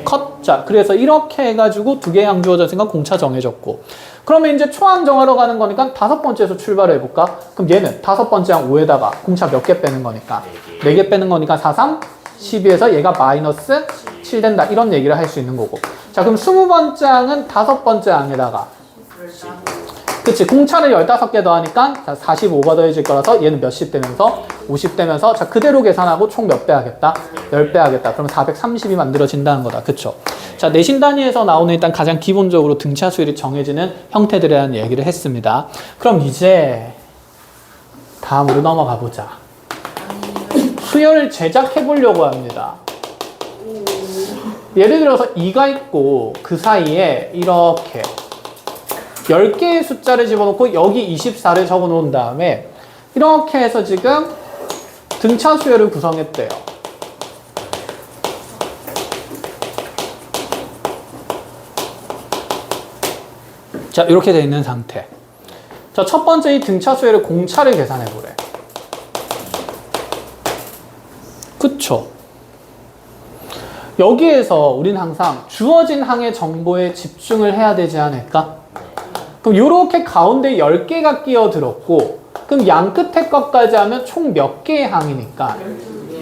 컷. 자, 그래서 이렇게 해가지고 두 개의 항 주어졌으니까 공차 정해졌고. 그러면 이제 초항 정하러 가는 거니까 다섯 번째에서 출발을 해볼까? 그럼 얘는 다섯 번째 항 5에다가 공차 몇 개 빼는 거니까 4개 빼는 거니까 4, 3, 12에서 얘가 마이너스 7 된다. 이런 얘기를 할 수 있는 거고. 자, 그럼 20번째 항은 다섯 번째 항에다가 그치, 공차를 15개 더하니까 자, 45가 더해질 거라서 얘는 몇십 되면서 50 되면서 자, 그대로 계산하고 총 몇 배 하겠다? 10배 하겠다. 그럼 430이 만들어진다는 거다. 그쵸? 자, 내신 단위에서 나오는 일단 가장 기본적으로 등차 수열이 정해지는 형태들에 대한 얘기를 했습니다. 그럼 이제 다음으로 넘어가 보자. 수열을 제작해 보려고 합니다. 예를 들어서 2가 있고 그 사이에 이렇게 10개의 숫자를 집어넣고 여기 24를 적어 놓은 다음에 이렇게 해서 지금 등차 수열을 구성했대요. 자, 이렇게 되어 있는 상태. 자, 첫 번째 이 등차 수열의 공차를 계산해 보래. 그쵸? 여기에서 우린 항상 주어진 항의 정보에 집중을 해야 되지 않을까? 그럼 이렇게 가운데 10개가 끼어들었고 그럼 양 끝에 것까지 하면 총 몇 개의 항이니까?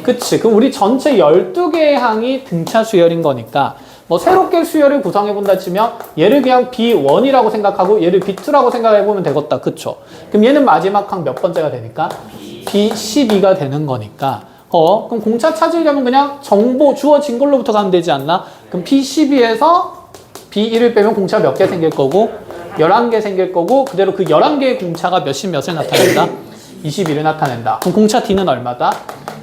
그치? 그럼 우리 전체 12개의 항이 등차 수열인 거니까 뭐 새롭게 수열을 구성해 본다 치면 얘를 그냥 B1이라고 생각하고 얘를 B2라고 생각해 보면 되겠다. 그쵸? 그럼 얘는 마지막 항 몇 번째가 되니까? B12가 되는 거니까 그럼 공차 찾으려면 그냥 정보 주어진 걸로부터 가면 되지 않나? 그럼 B12에서 B1을 빼면 공차 몇 개 생길 거고 11개 생길 거고 그대로 그 11개의 공차가 몇십 몇을 나타낸다? 21을 나타낸다. 그럼 공차 D는 얼마다?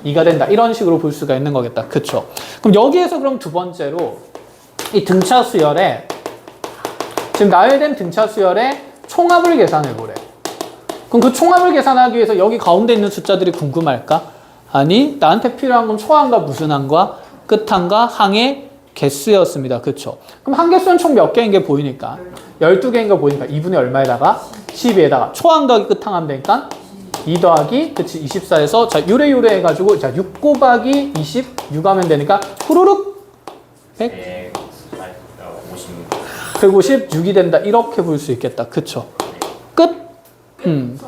2가 된다. 이런 식으로 볼 수가 있는 거겠다. 그쵸? 그럼 여기에서 그럼 두 번째로 이 등차 수열에 지금 나열된 등차 수열의 총합을 계산해 보래. 그럼 그 총합을 계산하기 위해서 여기 가운데 있는 숫자들이 궁금할까? 아니, 나한테 필요한 건 초항과 무슨 항과 끝항과 항의 개수였습니다. 그쵸? 그럼 항 개수는 총 몇 개인 게 보이니까 12개인 거 보이니까 2분의 얼마에다가 12에다가 초항 더하기 끝항 하면 되니까 2 더하기 그치 24에서 자 요래 해가지고 자 6 곱하기 26 하면 되니까 후루룩 156이 된다. 이렇게 볼 수 있겠다. 그쵸? 끝?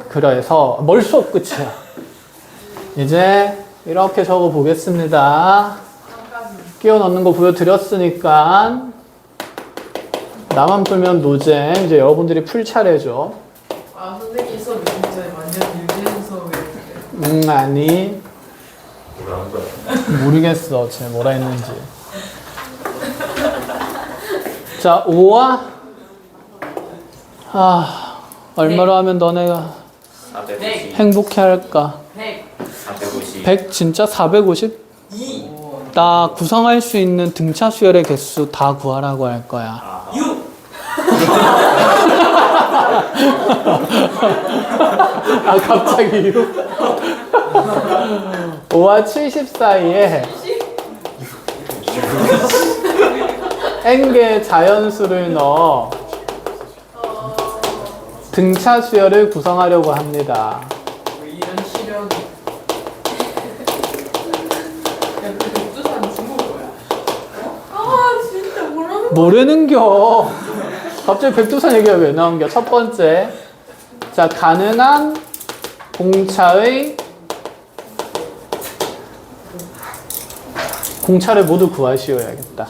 그래서 뭘 수업 끝이야. 이제 이렇게 적어 보겠습니다. 끼워 넣는 거 보여드렸으니까 나만 풀면 노잼. 이제 여러분들이 풀 차례죠. 아, 선생님 수업이 진짜 완전 유진 수업이었는데. 아니 뭐라는 거야? 모르겠어. 쟤 뭐라 했는지. 자, 5와 얼마로 하면 너네가 450. 행복해 할까? 100. 450. 100 진짜 450? 2. 나 구성할 수 있는 등차 수열의 개수 다 구하라고 할 거야. 6. 갑자기 6? 5와 70 사이에 n개의 자연수를 넣어 등차 수열을 구성하려고 합니다. 이런 시력이. 야, 그 독두산 중국 뭐야? 아, 진짜 뭐라는 모르는겨. 갑자기 백두산 얘기가 왜 나온겨? 첫 번째, 자, 가능한 공차를 모두 구하시오야겠다.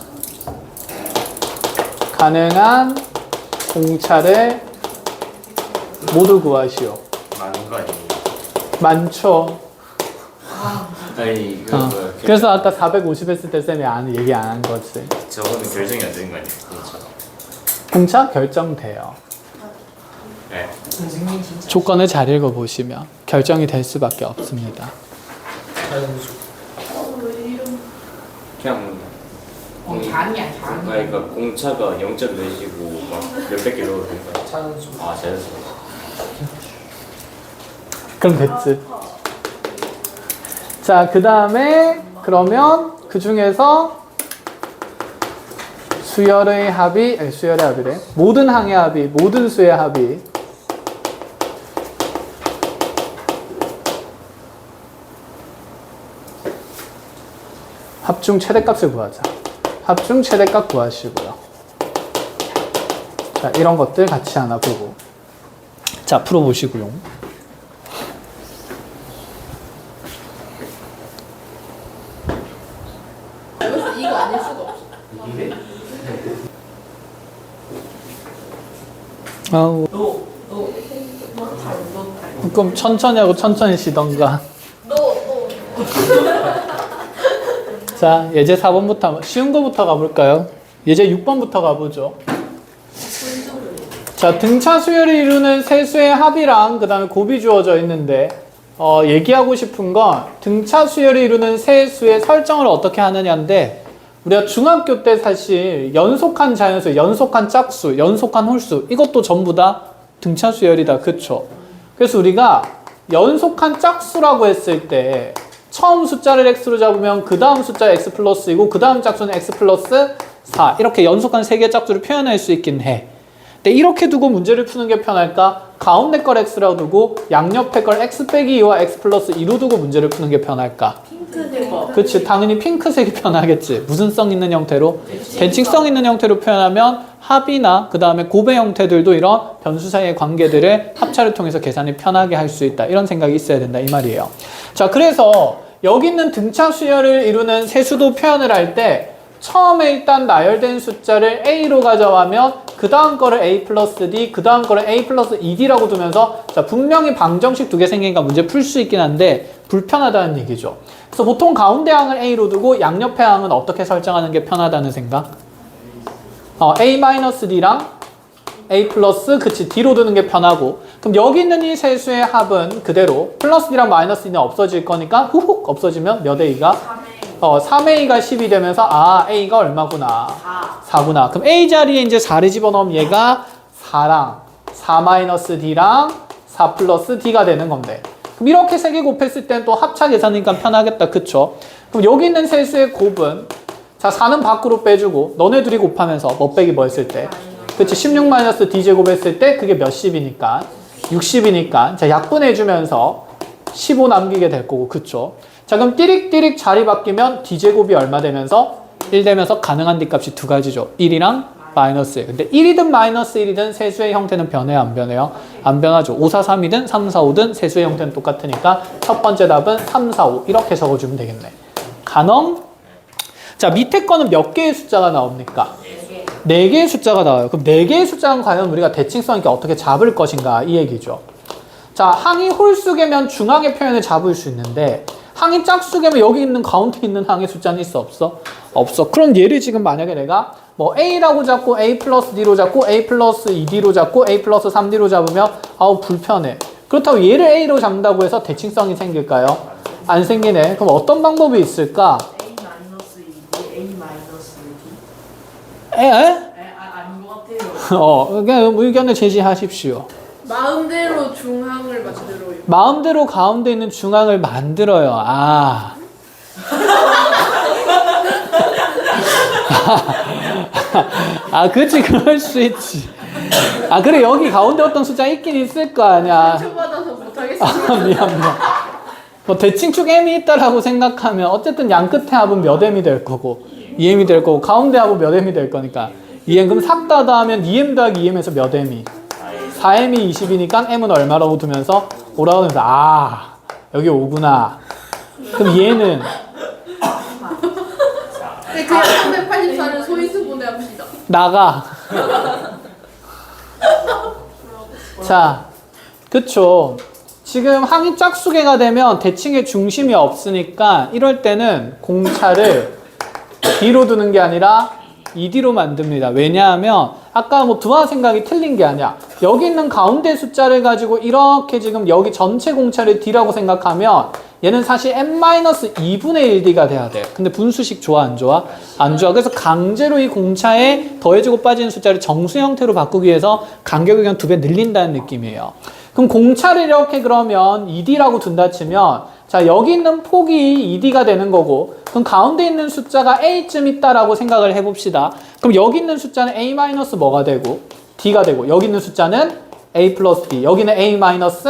가능한 공차를 모두 구하시오. 많은 거 아니에요? 많죠. 아니 이거 뭐야? 그래서 아까 450 했을 때 쌤이 얘기 안 한 거지. 저거는 결정이 안 되는 거 아니에요? 그렇죠. 공차 결정돼요. 네. 선생님 진짜. 조건을 잘 읽어보시면 결정이 될 수밖에 없습니다. 자연수. 그냥 장이야 장. 그러니까 공차가 0.4시고 막 몇백 킬로 되니까. 자연수. 아 자연수. 그럼 됐지. 자, 그 다음에 그러면 그 중에서 수열의 합이, 아니 수열의 합이래. 모든 항의 합이, 모든 수의 합이 합중 최대값을 구하자. 합중 최대값 구하시고요. 자, 이런 것들 같이 하나 보고. 자, 풀어보시고요. 그래서 이거 아닐 수가 없어. 아우, 너 그럼 천천히 하고 천천히 쉬던가. 자, 예제 4번부터, 쉬운 거부터 가볼까요? 예제 6번부터 가보죠. 자, 등차 수열을 이루는 세 수의 합이랑 그 다음에 곱이 주어져 있는데, 얘기하고 싶은 건 등차 수열을 이루는 세 수의 설정을 어떻게 하느냐인데, 우리가 중학교 때 사실 연속한 자연수, 연속한 짝수, 연속한 홀수, 이것도 전부 다 등차 수열이다. 그쵸? 그래서 우리가 연속한 짝수라고 했을 때, 처음 숫자를 x로 잡으면 그 다음 숫자 x 플러스이고 그 다음 짝수는 x 플러스 4 이렇게 연속한 세 개의 짝수를 표현할 수 있긴 해. 근데 이렇게 두고 문제를 푸는 게 편할까? 가운데 걸 x라고 두고 양옆에 걸 x 빼기 2와 x 플러스 2로 두고 문제를 푸는 게 편할까? 핑크색. 그치, 당연히 핑크색이 편하겠지. 무슨 성 있는 형태로? 대칭성 있는 형태로 표현하면 합이나 그 다음에 곱의 형태들도 이런 변수 사이의 관계들을 합차를 통해서 계산이 편하게 할 수 있다. 이런 생각이 있어야 된다. 이 말이에요. 자, 그래서 여기 있는 등차 수열을 이루는 세수도 표현을 할 때 처음에 일단 나열된 숫자를 a로 가져가면 그 다음 거를 a 플러스 d, 그 다음 거를 a 플러스 2d라고 두면서 자, 분명히 방정식 두 개 생기니까 문제 풀 수 있긴 한데 불편하다는 얘기죠. 그래서 보통 가운데 항을 a로 두고 양옆의 항은 어떻게 설정하는 게 편하다는 생각? a-d랑 a 플러스 그치 d로 두는 게 편하고, 그럼 여기 있는 이 세 수의 합은 그대로 플러스 d랑 마이너스 d는 없어질 거니까 후훅 없어지면 몇 a가? 3a가 10이 되면서 a가 얼마구나? 4구나. 그럼 a 자리에 이제 4를 집어넣으면 얘가 4랑 4 마이너스 d랑 4 플러스 d가 되는 건데, 그럼 이렇게 세 개 곱했을 땐 또 합차 계산이니까 편하겠다. 그쵸? 그럼 여기 있는 세 수의 곱은 자 4는 밖으로 빼주고 너네 둘이 곱하면서 뭐 빼기 뭐 했을 때? 그치, 16 마이너스 d제곱 했을 때 그게 몇십이니까 60이니까 자 약분해주면서 15 남기게 될 거고. 그쵸? 자, 그럼 띠릭띠릭 자리 바뀌면 d제곱이 얼마 되면서 1 되면서 가능한 d값이 두 가지죠. 1이랑 마이너스 1. 근데 1이든 마이너스 1이든 세수의 형태는 변해요, 안 변해요? 안 변하죠. 5, 4, 3이든 3, 4, 5든 세수의 형태는 똑같으니까 첫 번째 답은 3, 4, 5 이렇게 적어주면 되겠네. 가능? 자, 밑에 거는 몇 개의 숫자가 나옵니까? 4개의 숫자가 나와요. 그럼 4개의 숫자는 과연 우리가 대칭성 있게 어떻게 잡을 것인가 이 얘기죠. 자, 항이 홀수개면 중항의 표현을 잡을 수 있는데 항이 짝수개면 여기 있는 가운데 있는 항의 숫자는 있어 없어? 없어. 그럼 얘를 지금 만약에 내가 뭐 a라고 잡고 a 플러스 d로 잡고 a 플러스 2d로 잡고 a 플러스 3d로 잡으면 아우 불편해. 그렇다고 얘를 a로 잡는다고 해서 대칭성이 생길까요? 안 생기네. 그럼 어떤 방법이 있을까? A-2, A-D? 에? 아닌 것 같아요. 그냥 의견을 제시하십시오. 마음대로 중항을 만들어요. 마음대로 가운데 있는 중앙을 만들어요. 그치, 그럴 수 있지. 그래, 여기 가운데 어떤 숫자 있긴 있을 거 아니야. 상처받아서 못하겠어. 미안. 뭐 대칭축 m이 있다라고 생각하면 어쨌든 양 끝에 합은 몇 m이 될 거고 2m이 될 거고 가운데 합은 몇 m이 될 거니까 2m. 그럼 삭다다 하면 2m 더하기 2m에서 몇 m이? 4m이 20이니까 m은 얼마라고 두면서 5라고 하면서 여기 5구나. 그럼 얘는 네, 그냥 384를 소인수 보내합시다. 나가. 자, 그쵸. 지금 항이 짝수개가 되면 대칭의 중심이 없으니까 이럴 때는 공차를 D로 두는 게 아니라 2D로 만듭니다. 왜냐하면 아까 뭐 두아 생각이 틀린 게 아니야. 여기 있는 가운데 숫자를 가지고 이렇게 지금 여기 전체 공차를 D라고 생각하면 얘는 사실 n-2분의 1D가 돼야 돼. 근데 분수식 좋아 안 좋아? 안 좋아. 그래서 강제로 이 공차에 더해지고 빠지는 숫자를 정수 형태로 바꾸기 위해서 간격을 그냥 2배 늘린다는 느낌이에요. 그럼 공차를 이렇게 그러면 2D라고 둔다 치면 자 여기 있는 폭이 2D가 되는 거고 그럼 가운데 있는 숫자가 A쯤 있다라고 생각을 해봅시다. 그럼 여기 있는 숫자는 A 마이너스 뭐가 되고 D가 되고 여기 있는 숫자는 A 플러스 D 여기는 A 마이너스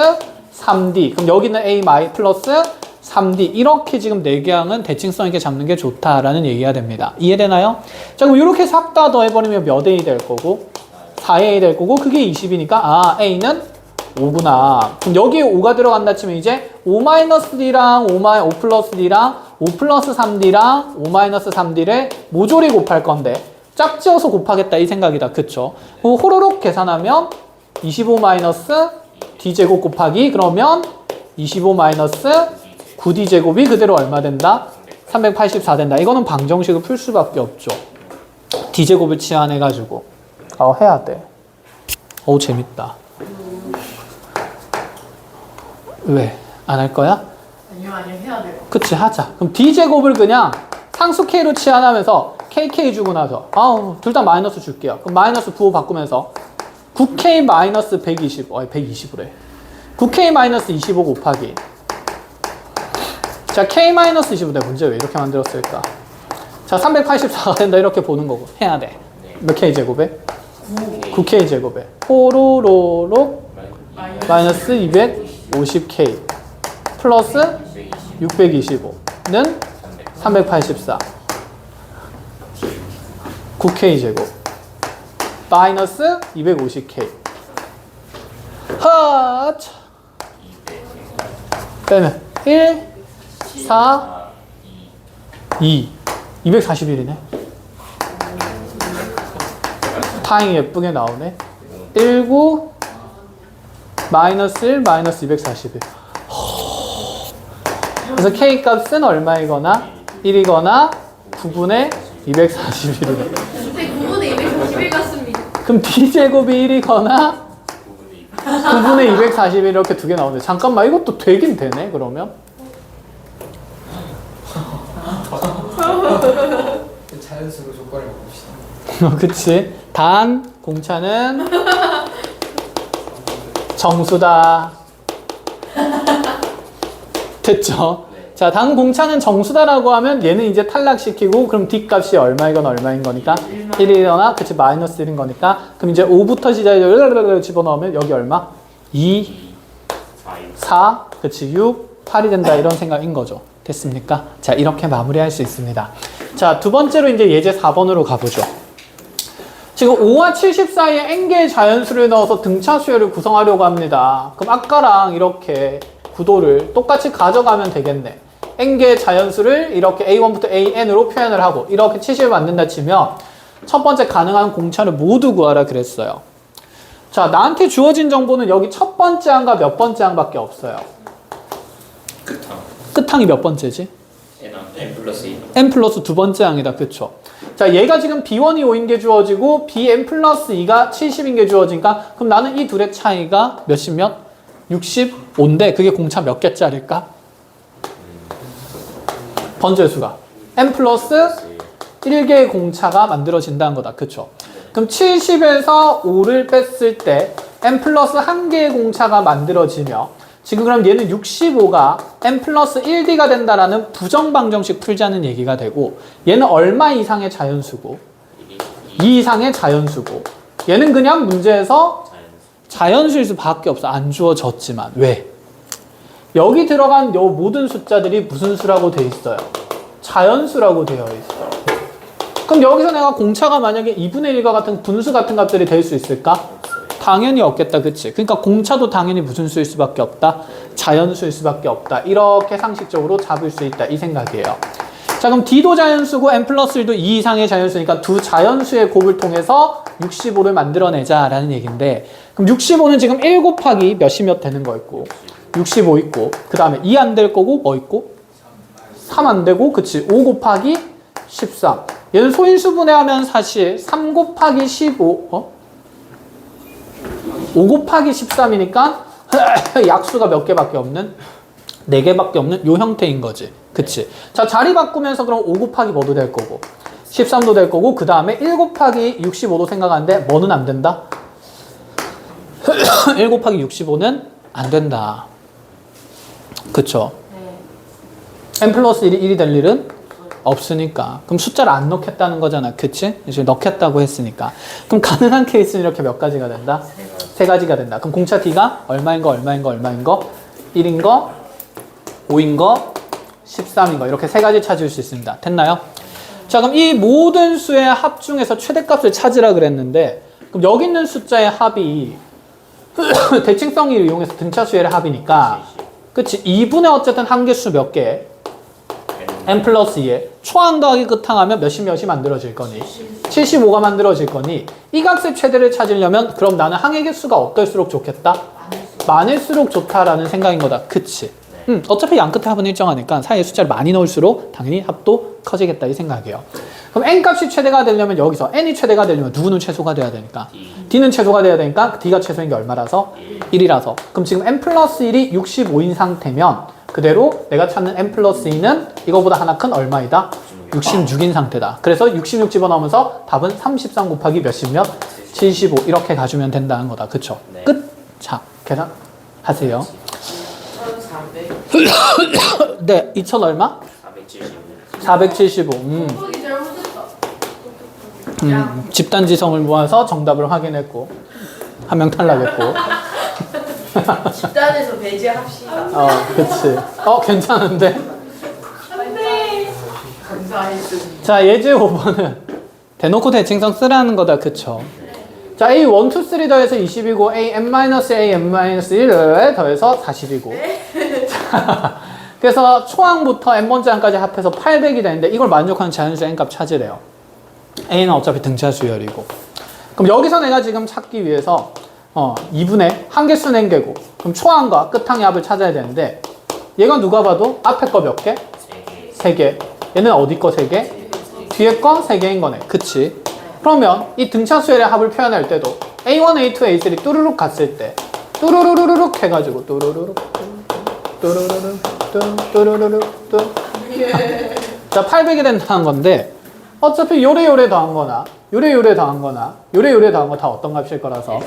3D 그럼 여기는 A 마이 플러스 3D 이렇게 지금 4개항은 대칭성 있게 잡는 게 좋다라는 얘기가 됩니다. 이해되나요? 자 그럼 이렇게 싹 다 더해버리면 몇 A 될 거고 4A 될 거고 그게 20이니까 아 A는 5구나. 그럼 여기에 5가 들어간다 치면 이제 5-D랑 5 플러스 D랑 5 플러스 3D랑 5 마이너스 3D를 모조리 곱할 건데 짝지어서 곱하겠다 이 생각이다. 그쵸? 호로록 계산하면 25 마이너스 D제곱 곱하기 그러면 25 마이너스 9D제곱이 그대로 얼마 된다? 384 된다. 이거는 방정식을 풀 수밖에 없죠. D제곱을 치환해가지고 해야 돼. 재밌다. 왜? 안 할 거야? 아니요 해야 돼요. 그치 하자. 그럼 D제곱을 그냥 상수 K로 치환하면서 KK 주고 나서 둘 다 마이너스 줄게요. 그럼 마이너스 부호 바꾸면서 9K 마이너스 120 120으래 9K 마이너스 25 곱하기 자 K 마이너스 25 내가 문제 왜 이렇게 만들었을까? 자 384가 된다 이렇게 보는 거고 해야 돼. 몇 K 제곱에? 9K 제곱에 호로로록 마이너스 250K 플러스 625는 384 9K 제곱 마이너스 250K 하차 빼면 1 4 2 241이네 타잉 예쁘게 나오네 19 마이너스 1 마이너스 241 그래서 K 값은 얼마이거나 1이거나 9분의 241이네 근데 9분의 241 같습니다. 그럼 D제곱이 1이거나 9분의 241 이렇게 두 개 나오네. 잠깐만 이것도 되긴 되네 그러면. 자연수로 조건을 바꿉시다. 그치. 단 공차는 정수다. 됐죠? 자, 단 공차는 정수다라고 하면 얘는 이제 탈락시키고 그럼 D값이 얼마이건 얼마인 거니까 1이거나 그치 마이너스 1인 거니까 그럼 이제 5부터 시작해서 집어넣으면 여기 얼마? 2 4 그치 6 8이 된다 이런 생각인 거죠. 됐습니까? 자, 이렇게 마무리할 수 있습니다. 자, 두 번째로 이제 예제 4번으로 가보죠. 지금 5와 70 사이에 n개의 자연수를 넣어서 등차수열을 구성하려고 합니다. 그럼 아까랑 이렇게 구도를 똑같이 가져가면 되겠네. n개의 자연수를 이렇게 a1부터 an으로 표현을 하고 이렇게 70을 만든다 치면 첫 번째 가능한 공차를 모두 구하라 그랬어요. 자, 나한테 주어진 정보는 여기 첫 번째 항과 몇 번째 항밖에 없어요. 끝항 끝항이 몇 번째지? n 플러스 2 n 플러스 두 번째 항이다. 그쵸? 자, 얘가 지금 b1이 5인 게 주어지고 bn 플러스 2가 70인 게 주어지니까 그럼 나는 이 둘의 차이가 몇십 몇? 65인데 그게 공차 몇 개짜리일까? 번제수가 n 플러스 1개의 공차가 만들어진다는 거다. 그쵸? 그럼 70에서 5를 뺐을 때 n 플러스 1개의 공차가 만들어지며 지금 그럼 얘는 65가 n 플러스 1d가 된다라는 부정방정식 풀자는 얘기가 되고 얘는 얼마 이상의 자연수고 2 이상의 자연수고 얘는 그냥 문제에서 자연수일 수밖에 없어. 안 주어졌지만. 왜? 여기 들어간 요 모든 숫자들이 무슨 수라고 돼 있어요? 자연수라고 되어 있어. 그럼 여기서 내가 공차가 만약에 2분의 1과 같은 분수 같은 값들이 될 수 있을까? 당연히 없겠다. 그치? 그러니까 공차도 당연히 무슨 수일 수밖에 없다? 자연수일 수밖에 없다. 이렇게 상식적으로 잡을 수 있다. 이 생각이에요. 자, 그럼 D도 자연수고 n 플러스 1도 2 이상의 자연수니까 두 자연수의 곱을 통해서 65를 만들어내자라는 얘기인데 그럼 65는 지금 1 곱하기 몇이 몇 되는 거 있고 65 있고 그 다음에 2 안 될 거고 뭐 있고 3 안 되고 그치 5 곱하기 13 얘는 소인수 분해하면 사실 3 곱하기 15 5 곱하기 13이니까 약수가 몇 개밖에 없는? 4개밖에 없는 요 형태인 거지. 그치? 자, 자리 바꾸면서 그럼 5 곱하기 뭐도 될 거고 13도 될 거고 그 다음에 1 곱하기 65도 생각하는데 뭐는 안 된다? 1 곱하기 65는 안 된다. 그쵸? n 플러스 1이 1이 될 일은 없으니까. 그럼 숫자를 안 넣겠다는 거잖아. 그치? 이제 넣겠다고 했으니까. 그럼 가능한 케이스는 이렇게 몇 가지가 된다? 3가지가 된다. 그럼 공차 D가 얼마인 거, 얼마인 거, 얼마인 거? 1인 거, 5인 거, 13인 거. 이렇게 3가지 찾을 수 있습니다. 됐나요? 자, 그럼 이 모든 수의 합 중에서 최대값을 찾으라 그랬는데, 그럼 여기 있는 숫자의 합이 대칭성을 이용해서 등차수열의 합이니까, 그치? 2분의 어쨌든 한개수 몇 개? n 플러스 2에 초항 더하기 끝항하면 몇이 만들어질 거니? 75가 만들어질 거니 이 값의 최대를 찾으려면 그럼 나는 항의 개수가 어떨수록 좋겠다? 많을수록 좋다라는 생각인 거다. 그치? 어차피 양 끝에 합은 일정하니까 사이에 숫자를 많이 넣을수록 당연히 합도 커지겠다 이 생각이에요. 그럼 n 값이 최대가 되려면 여기서 n이 최대가 되려면 누구는 최소가 돼야 되니까 d는 최소가 돼야 되니까 d가 최소인 게 얼마라서? 1이라서. 그럼 지금 n 플러스 1이 65인 상태면 그대로 내가 찾는 n 플러스 2는 이거보다 하나 큰 얼마이다? 66인 상태다. 그래서 66 집어넣으면서 답은 33 곱하기 몇십 몇? 75 이렇게 가주면 된다는 거다. 그쵸? 네. 끝! 자, 계산하세요. 1,400. 네, 2000 얼마? 475. 475. 곱하기 잘못했다. 집단지성을 모아서 정답을 확인했고 한 명 탈락했고 집단에서 배제합시다. 그치. 괜찮은데? 안돼. 감사했습니다. 자, 예제 5번은 대놓고 대칭성 쓰라는 거다. 그쵸? 자, A 1, 2, 3 더해서 20이고 A n-A n-1을 더해서 40이고 자, 그래서 초항부터 n번째 항까지 합해서 800이 되는데 이걸 만족하는 자연수 n값 찾으래요. A는 어차피 등차 수열이고 그럼 여기서 내가 지금 찾기 위해서 2분의 한개수는 n개고 그럼 초항과 끝항의 합을 찾아야 되는데 얘가 누가 봐도 앞에 거 몇 개? 3개. 얘는 어디 거 3개? 뒤에 거 3개인 거네. 그치? 그러면 이 등차 수열의 합을 표현할 때도 A1, A2, A3 뚜루룩 갔을 때 뚜루루루룩 해가지고 뚜루루룩 뚜루루룩 뚜루루룩 뚜 자, 800이 된다는 건데 어차피 요래요래 더한 거나 요래요래 더한 거나 요래요래 더한 거 다 어떤 값일 거라서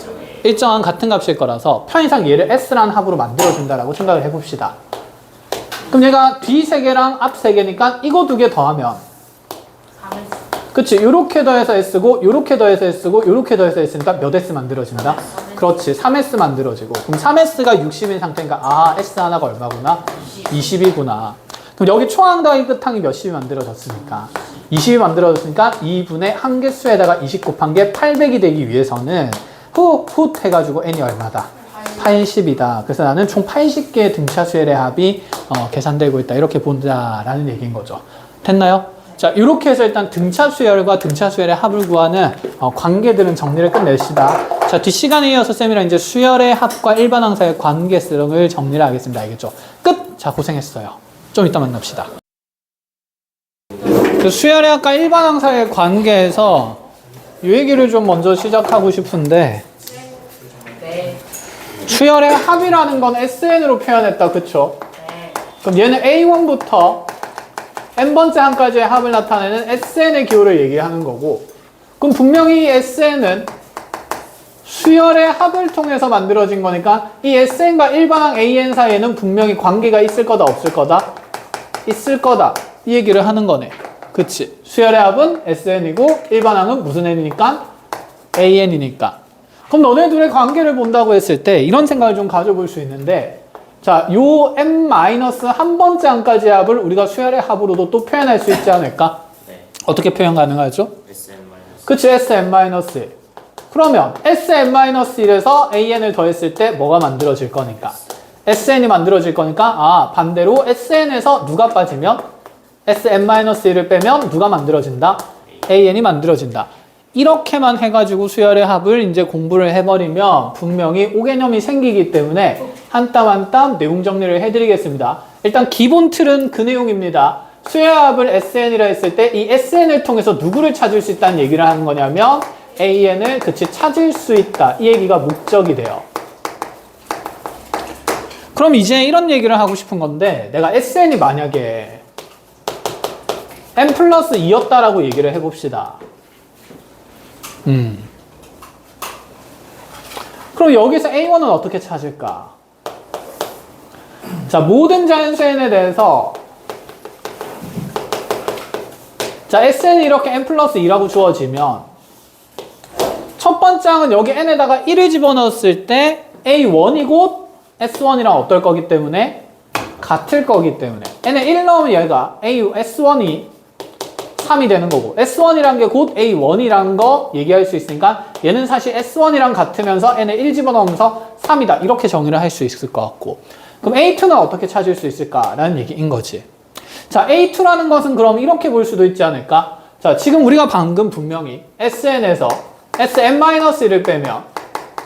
일정한 같은 값일 거라서 편의상 얘를 S라는 합으로 만들어준다라고 생각을 해봅시다. 그럼 얘가 뒤 3개랑 앞 3개니까 이거 2개 더하면 그치? 요렇게 더해서 S고 요렇게 더해서 S고 요렇게 더해서 S니까 몇 S 만들어진다? 그렇지. 3S 만들어지고 그럼 3S가 60인 상태니까 S 하나가 얼마구나? 20이구나. 그럼 여기 초항 더하기 끝항이 몇십이 만들어졌으니까 20이 만들어졌으니까 2분의 한개수에다가 20 곱한 게 800이 되기 위해서는 훗 해가지고 n이 얼마다? 80이다. 그래서 나는 총 80개의 등차 수열의 합이 계산되고 있다. 이렇게 본다라는 얘기인 거죠. 됐나요? 자, 이렇게 해서 일단 등차 수열과 등차 수열의 합을 구하는 관계들은 정리를 끝냅시다. 자, 뒷시간에 이어서 쌤이랑 이제 수열의 합과 일반항사의 관계성을 정리를 하겠습니다. 알겠죠? 끝! 자, 고생했어요. 좀 이따 만납시다. 그 수열의 합과 일반항사의 관계에서 이 얘기를 좀 먼저 시작하고 싶은데 네. 수열의 합이라는 건 SN으로 표현했다. 그쵸? 네. 그럼 얘는 A1부터 n번째 항까지의 합을 나타내는 SN의 기호를 얘기하는 거고 그럼 분명히 이 SN은 수열의 합을 통해서 만들어진 거니까 이 SN과 일반항 AN 사이에는 분명히 관계가 있을 거다 없을 거다? 있을 거다. 이 얘기를 하는 거네. 그치? 수열의 합은 SN이고 일반항은 무슨 n이니까? AN이니까. 그럼 너네 둘의 관계를 본다고 했을 때 이런 생각을 좀 가져볼 수 있는데 자, 요 n-1번째 항까지의 합을 우리가 수열의 합으로도 또 표현할 수 있지 않을까? 네. 어떻게 표현 가능하죠? SM-. 그치? Sn-1. 그러면 Sn-1에서 AN을 더했을 때 뭐가 만들어질 거니까? SN이 만들어질 거니까 반대로 SN에서 누가 빠지면? Sn-1을 빼면 누가 만들어진다? AN이 만들어진다. 이렇게만 해가지고 수열의 합을 이제 공부를 해버리면 분명히 오개념이 생기기 때문에 한 땀 한 땀 내용 정리를 해드리겠습니다. 일단 기본 틀은 그 내용입니다. 수열의 합을 SN이라 했을 때 이 SN을 통해서 누구를 찾을 수 있다는 얘기를 하는 거냐면 AN을 그치 찾을 수 있다. 이 얘기가 목적이 돼요. 그럼 이제 이런 얘기를 하고 싶은 건데 내가 SN이 만약에 n 플러스 2였다라고 얘기를 해봅시다. 그럼 여기서 A1은 어떻게 찾을까? 자, 모든 자연수 n에 대해서 자, SN이 이렇게 n 플러스 2라고 주어지면 첫 번째 항은 여기 n에다가 1을 집어넣었을 때 A1이 곧 S1이랑 어떨 거기 때문에 같을 거기 때문에 n에 1 넣으면 얘가 S1이 3이 되는 거고 S1이란 게 곧 A1이란 거 얘기할 수 있으니까 얘는 사실 S1이랑 같으면서 n에 1 집어넣으면서 3이다 이렇게 정의를 할 수 있을 것 같고 그럼 A2는 어떻게 찾을 수 있을까라는 얘기인 거지. 자, A2라는 것은 그럼 이렇게 볼 수도 있지 않을까? 자, 지금 우리가 방금 분명히 SN에서 Sn-1을 빼면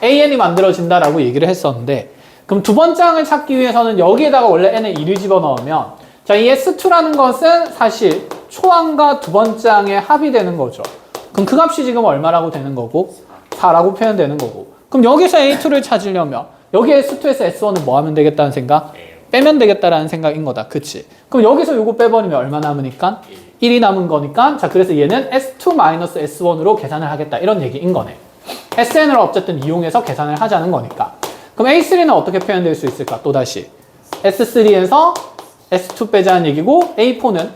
AN이 만들어진다라고 얘기를 했었는데 그럼 두 번째 항을 찾기 위해서는 여기에다가 원래 n에 1을 집어넣으면 자, 이 S2라는 것은 사실 초항과 두 번째 항의 합이 되는 거죠. 그럼 그 값이 지금 얼마라고 되는 거고 4라고 표현되는 거고 그럼 여기서 A2를 찾으려면 여기 S2에서 S1은 뭐 하면 되겠다는 생각? 빼면 되겠다라는 생각인 거다. 그치? 그럼 여기서 요거 빼버리면 얼마 남으니까? 1이 남은 거니까 자, 그래서 얘는 S2-S1으로 계산을 하겠다 이런 얘기인 거네. SN을 어쨌든 이용해서 계산을 하자는 거니까 그럼 A3는 어떻게 표현될 수 있을까? 또다시 S3에서 S2 빼자는 얘기고 A4는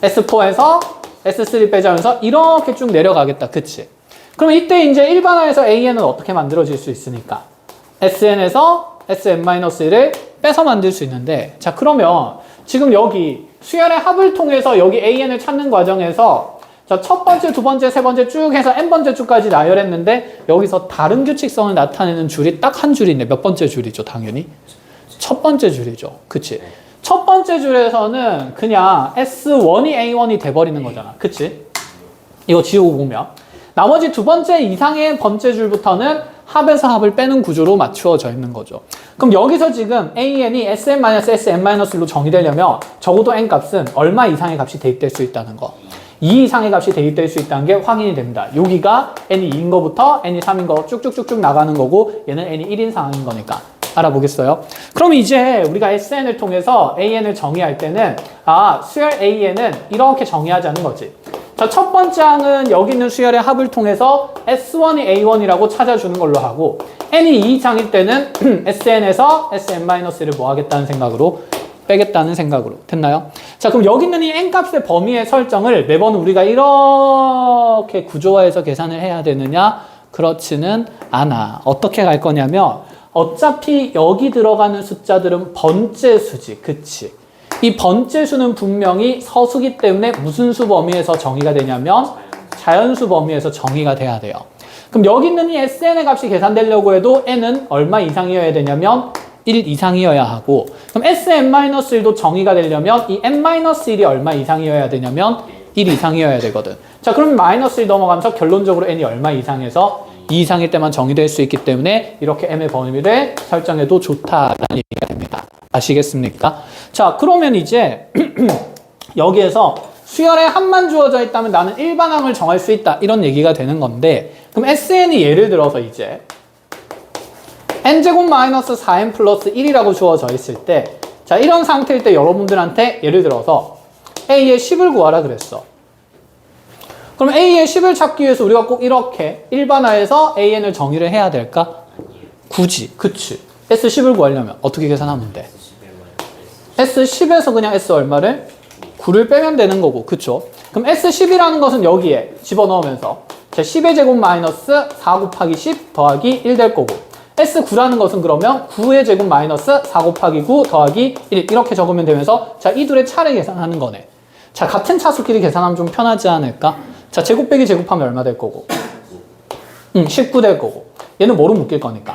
S4에서 S3 빼자면서 이렇게 쭉 내려가겠다. 그치? 그럼 이때 이제 일반화해서 AN은 어떻게 만들어질 수 있으니까 SN에서 Sn-1을 빼서 만들 수 있는데 자, 그러면 지금 여기 수열의 합을 통해서 여기 AN을 찾는 과정에서 자, 첫 번째, 두 번째, 세 번째 쭉 해서 n번째 줄까지 나열했는데 여기서 다른 규칙성을 나타내는 줄이 딱 한 줄이 있네. 몇 번째 줄이죠? 당연히 첫 번째 줄이죠. 그치? 첫 번째 줄에서는 그냥 S1이 A1이 돼버리는 거잖아. 그치? 이거 지우고 보면 나머지 두 번째 이상의 번째 줄부터는 합에서 합을 빼는 구조로 맞추어져 있는 거죠. 그럼 여기서 지금 AN이 Sn-Sn-1로 정의되려면 적어도 n 값은 얼마 이상의 값이 대입될 수 있다는 거 2 이상의 값이 대입될 수 있다는 게 확인이 됩니다. 여기가 n이 2인 거부터 n이 3인 거 쭉쭉쭉쭉 나가는 거고 얘는 n이 1인 상황인 거니까 알아보겠어요? 그럼 이제 우리가 SN을 통해서 AN을 정의할 때는 수열 AN은 이렇게 정의하자는 거지. 자, 첫 번째 항은 여기 있는 수열의 합을 통해서 S1이 A1이라고 찾아주는 걸로 하고 n이 2 이상일 때는 SN에서 Sn-를 뭐 하겠다는 생각으로 빼겠다는 생각으로 됐나요? 자, 그럼 여기 있는 이 n값의 범위의 설정을 매번 우리가 이렇게 구조화해서 계산을 해야 되느냐? 그렇지는 않아. 어떻게 갈 거냐면 어차피 여기 들어가는 숫자들은 번째 수지. 그치? 이 번째 수는 분명히 서수기 때문에 무슨 수 범위에서 정의가 되냐면 자연수 범위에서 정의가 돼야 돼요. 그럼 여기 있는 이 SN의 값이 계산되려고 해도 n은 얼마 이상이어야 되냐면 1 이상이어야 하고 그럼 Sn-1도 정의가 되려면 이 n-1이 얼마 이상이어야 되냐면 1 이상이어야 되거든. 자, 그럼 -1 넘어가면서 결론적으로 n이 얼마 이상에서 2 이상일 때만 정의될 수 있기 때문에 이렇게 m의 범위를 설정해도 좋다라는 얘기가 됩니다. 아시겠습니까? 자, 그러면 이제 여기에서 수열의 합만 주어져 있다면 나는 일반항을 정할 수 있다 이런 얘기가 되는 건데 그럼 SN이 예를 들어서 이제 n제곱 마이너스 4n 플러스 1이라고 주어져 있을 때 자, 이런 상태일 때 여러분들한테 예를 들어서 A의 10을 구하라 그랬어. 그럼 A의 10을 찾기 위해서 우리가 꼭 이렇게 일반화해서 AN을 정의를 해야 될까? 굳이. 그치. S10을 구하려면 어떻게 계산하면 돼? S10에서 그냥 S 얼마를? 9를 빼면 되는 거고. 그쵸? 그럼 S10이라는 것은 여기에 집어넣으면서 자, 10의 제곱 마이너스 4 곱하기 10 더하기 1 될 거고 S9라는 것은 그러면 9의 제곱 마이너스 4 곱하기 9 더하기 1 이렇게 적으면 되면서 자, 이 둘의 차를 계산하는 거네. 자, 같은 차수끼리 계산하면 좀 편하지 않을까? 자, 제곱 빼기 제곱하면 얼마 될 거고? 19 될 거고. 얘는 뭐로 묶일 거니까?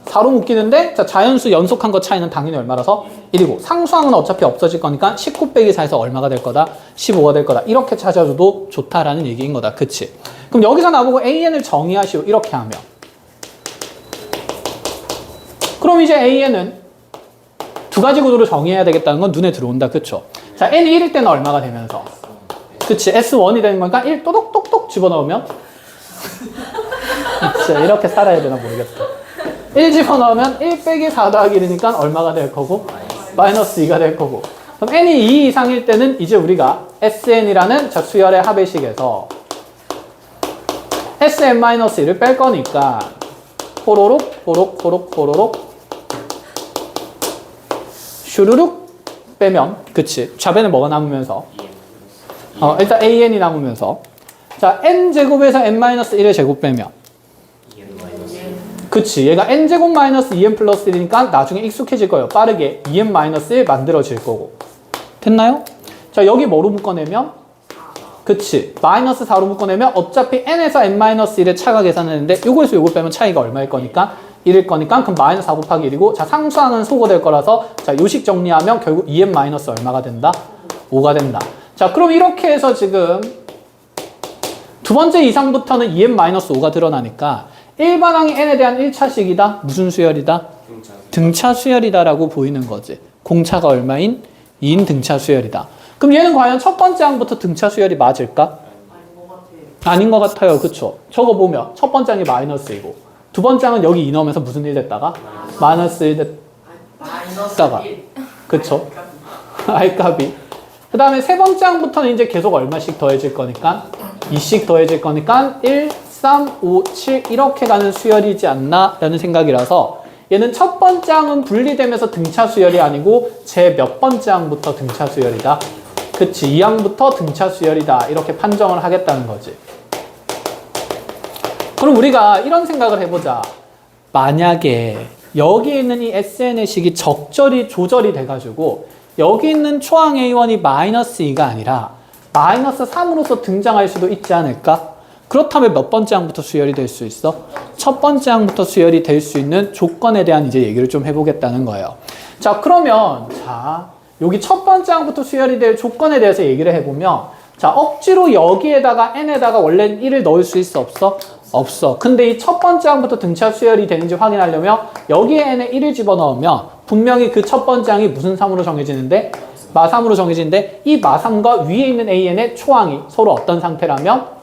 4로 묶이는데 자, 자연수 연속한 거 차이는 당연히 얼마라서? 1이고 상수항은 어차피 없어질 거니까 19 빼기 4에서 얼마가 될 거다? 15가 될 거다. 이렇게 찾아줘도 좋다라는 얘기인 거다. 그치? 그럼 여기서 나보고 AN을 정의하시오. 이렇게 하면 그럼 이제 AN은 두 가지 구조로 정의해야 되겠다는 건 눈에 들어온다. 그쵸? 자, n이 1일 때는 얼마가 되면서? 그치? S1이 되는 거니까 1 또독똑똑 집어넣으면 진짜 이렇게 살아야 되나 모르겠다. 1 집어넣으면 1 빼기 4 더하기 1이니까 얼마가 될 거고? 마이너스 2가 될 거고. 그럼 n이 2 이상일 때는 이제 우리가 SN이라는 자 수열의 합의식에서 SN-1을 뺄 거니까 호로록 호록 호록 호로록 슈루룩 빼면 그치 좌변에 뭐가 남으면서 일단 AN이 남으면서 자 n제곱에서 n-1의 제곱 빼면 그치 얘가 n제곱 마이너스 2n 플러스 1이니까 나중에 익숙해질 거예요. 빠르게 2n-1 만들어질 거고 됐나요? 자 여기 뭐로 묶어내면 그치 마이너스 4로 묶어내면 어차피 n에서 n-1의 차가 계산했는데 요거에서 요거 빼면 차이가 얼마일 거니까 1일 거니까 그럼 마이너스 4 곱하기 1이고 자 상수항은 소거될 거라서 자 요식 정리하면 결국 2n 마이너스 얼마가 된다? 5가 된다. 자 그럼 이렇게 해서 지금 두 번째 이상부터는 2n 마이너스 5가 드러나니까 일반항이 n에 대한 1차식이다. 무슨 수열이다? 등차 수열이다라고 보이는 거지. 공차가 얼마인? 2인 등차 수열이다. 그럼 얘는 과연 첫 번째 항부터 등차 수열이 맞을까? 아닌 것 같아요. 그쵸? 저거 보면 첫 번째 항이 마이너스이고 두 번째 항은 여기 2 넣으면서 무슨 일 됐다가? 마이너스 1 됐다가 그쵸? R값이 그 다음에 세 번째 항부터는 이제 계속 얼마씩 더해질 거니까 2씩 더해질 거니까 1, 3, 5, 7 이렇게 가는 수열이지 않나 라는 생각이라서 얘는 첫 번째 항은 분리되면서 등차 수열이 아니고 제 몇 번째 항부터 등차 수열이다. 그치 2항부터 등차 수열이다 이렇게 판정을 하겠다는 거지. 그럼 우리가 이런 생각을 해보자. 만약에 여기 있는 이 SN의 식이 적절히 조절이 돼가지고 여기 있는 초항 A1이 마이너스 2가 아니라 마이너스 3으로서 등장할 수도 있지 않을까? 그렇다면 몇 번째 항부터 수열이 될 수 있어? 첫 번째 항부터 수열이 될 수 있는 조건에 대한 이제 얘기를 좀 해보겠다는 거예요. 자, 그러면 자 여기 첫 번째 항부터 수열이 될 조건에 대해서 얘기를 해보면 자 억지로 여기에다가 n에다가 원래는 1을 넣을 수 있어 없어? 없어. 근데 이 첫 번째 항부터 등차 수열이 되는지 확인하려면 여기에 n에 1을 집어넣으면 분명히 그 첫 번째 항이 무슨 3으로 정해지는데? 마3으로 정해지는데 이 마3과 위에 있는 an의 초항이 서로 어떤 상태라면?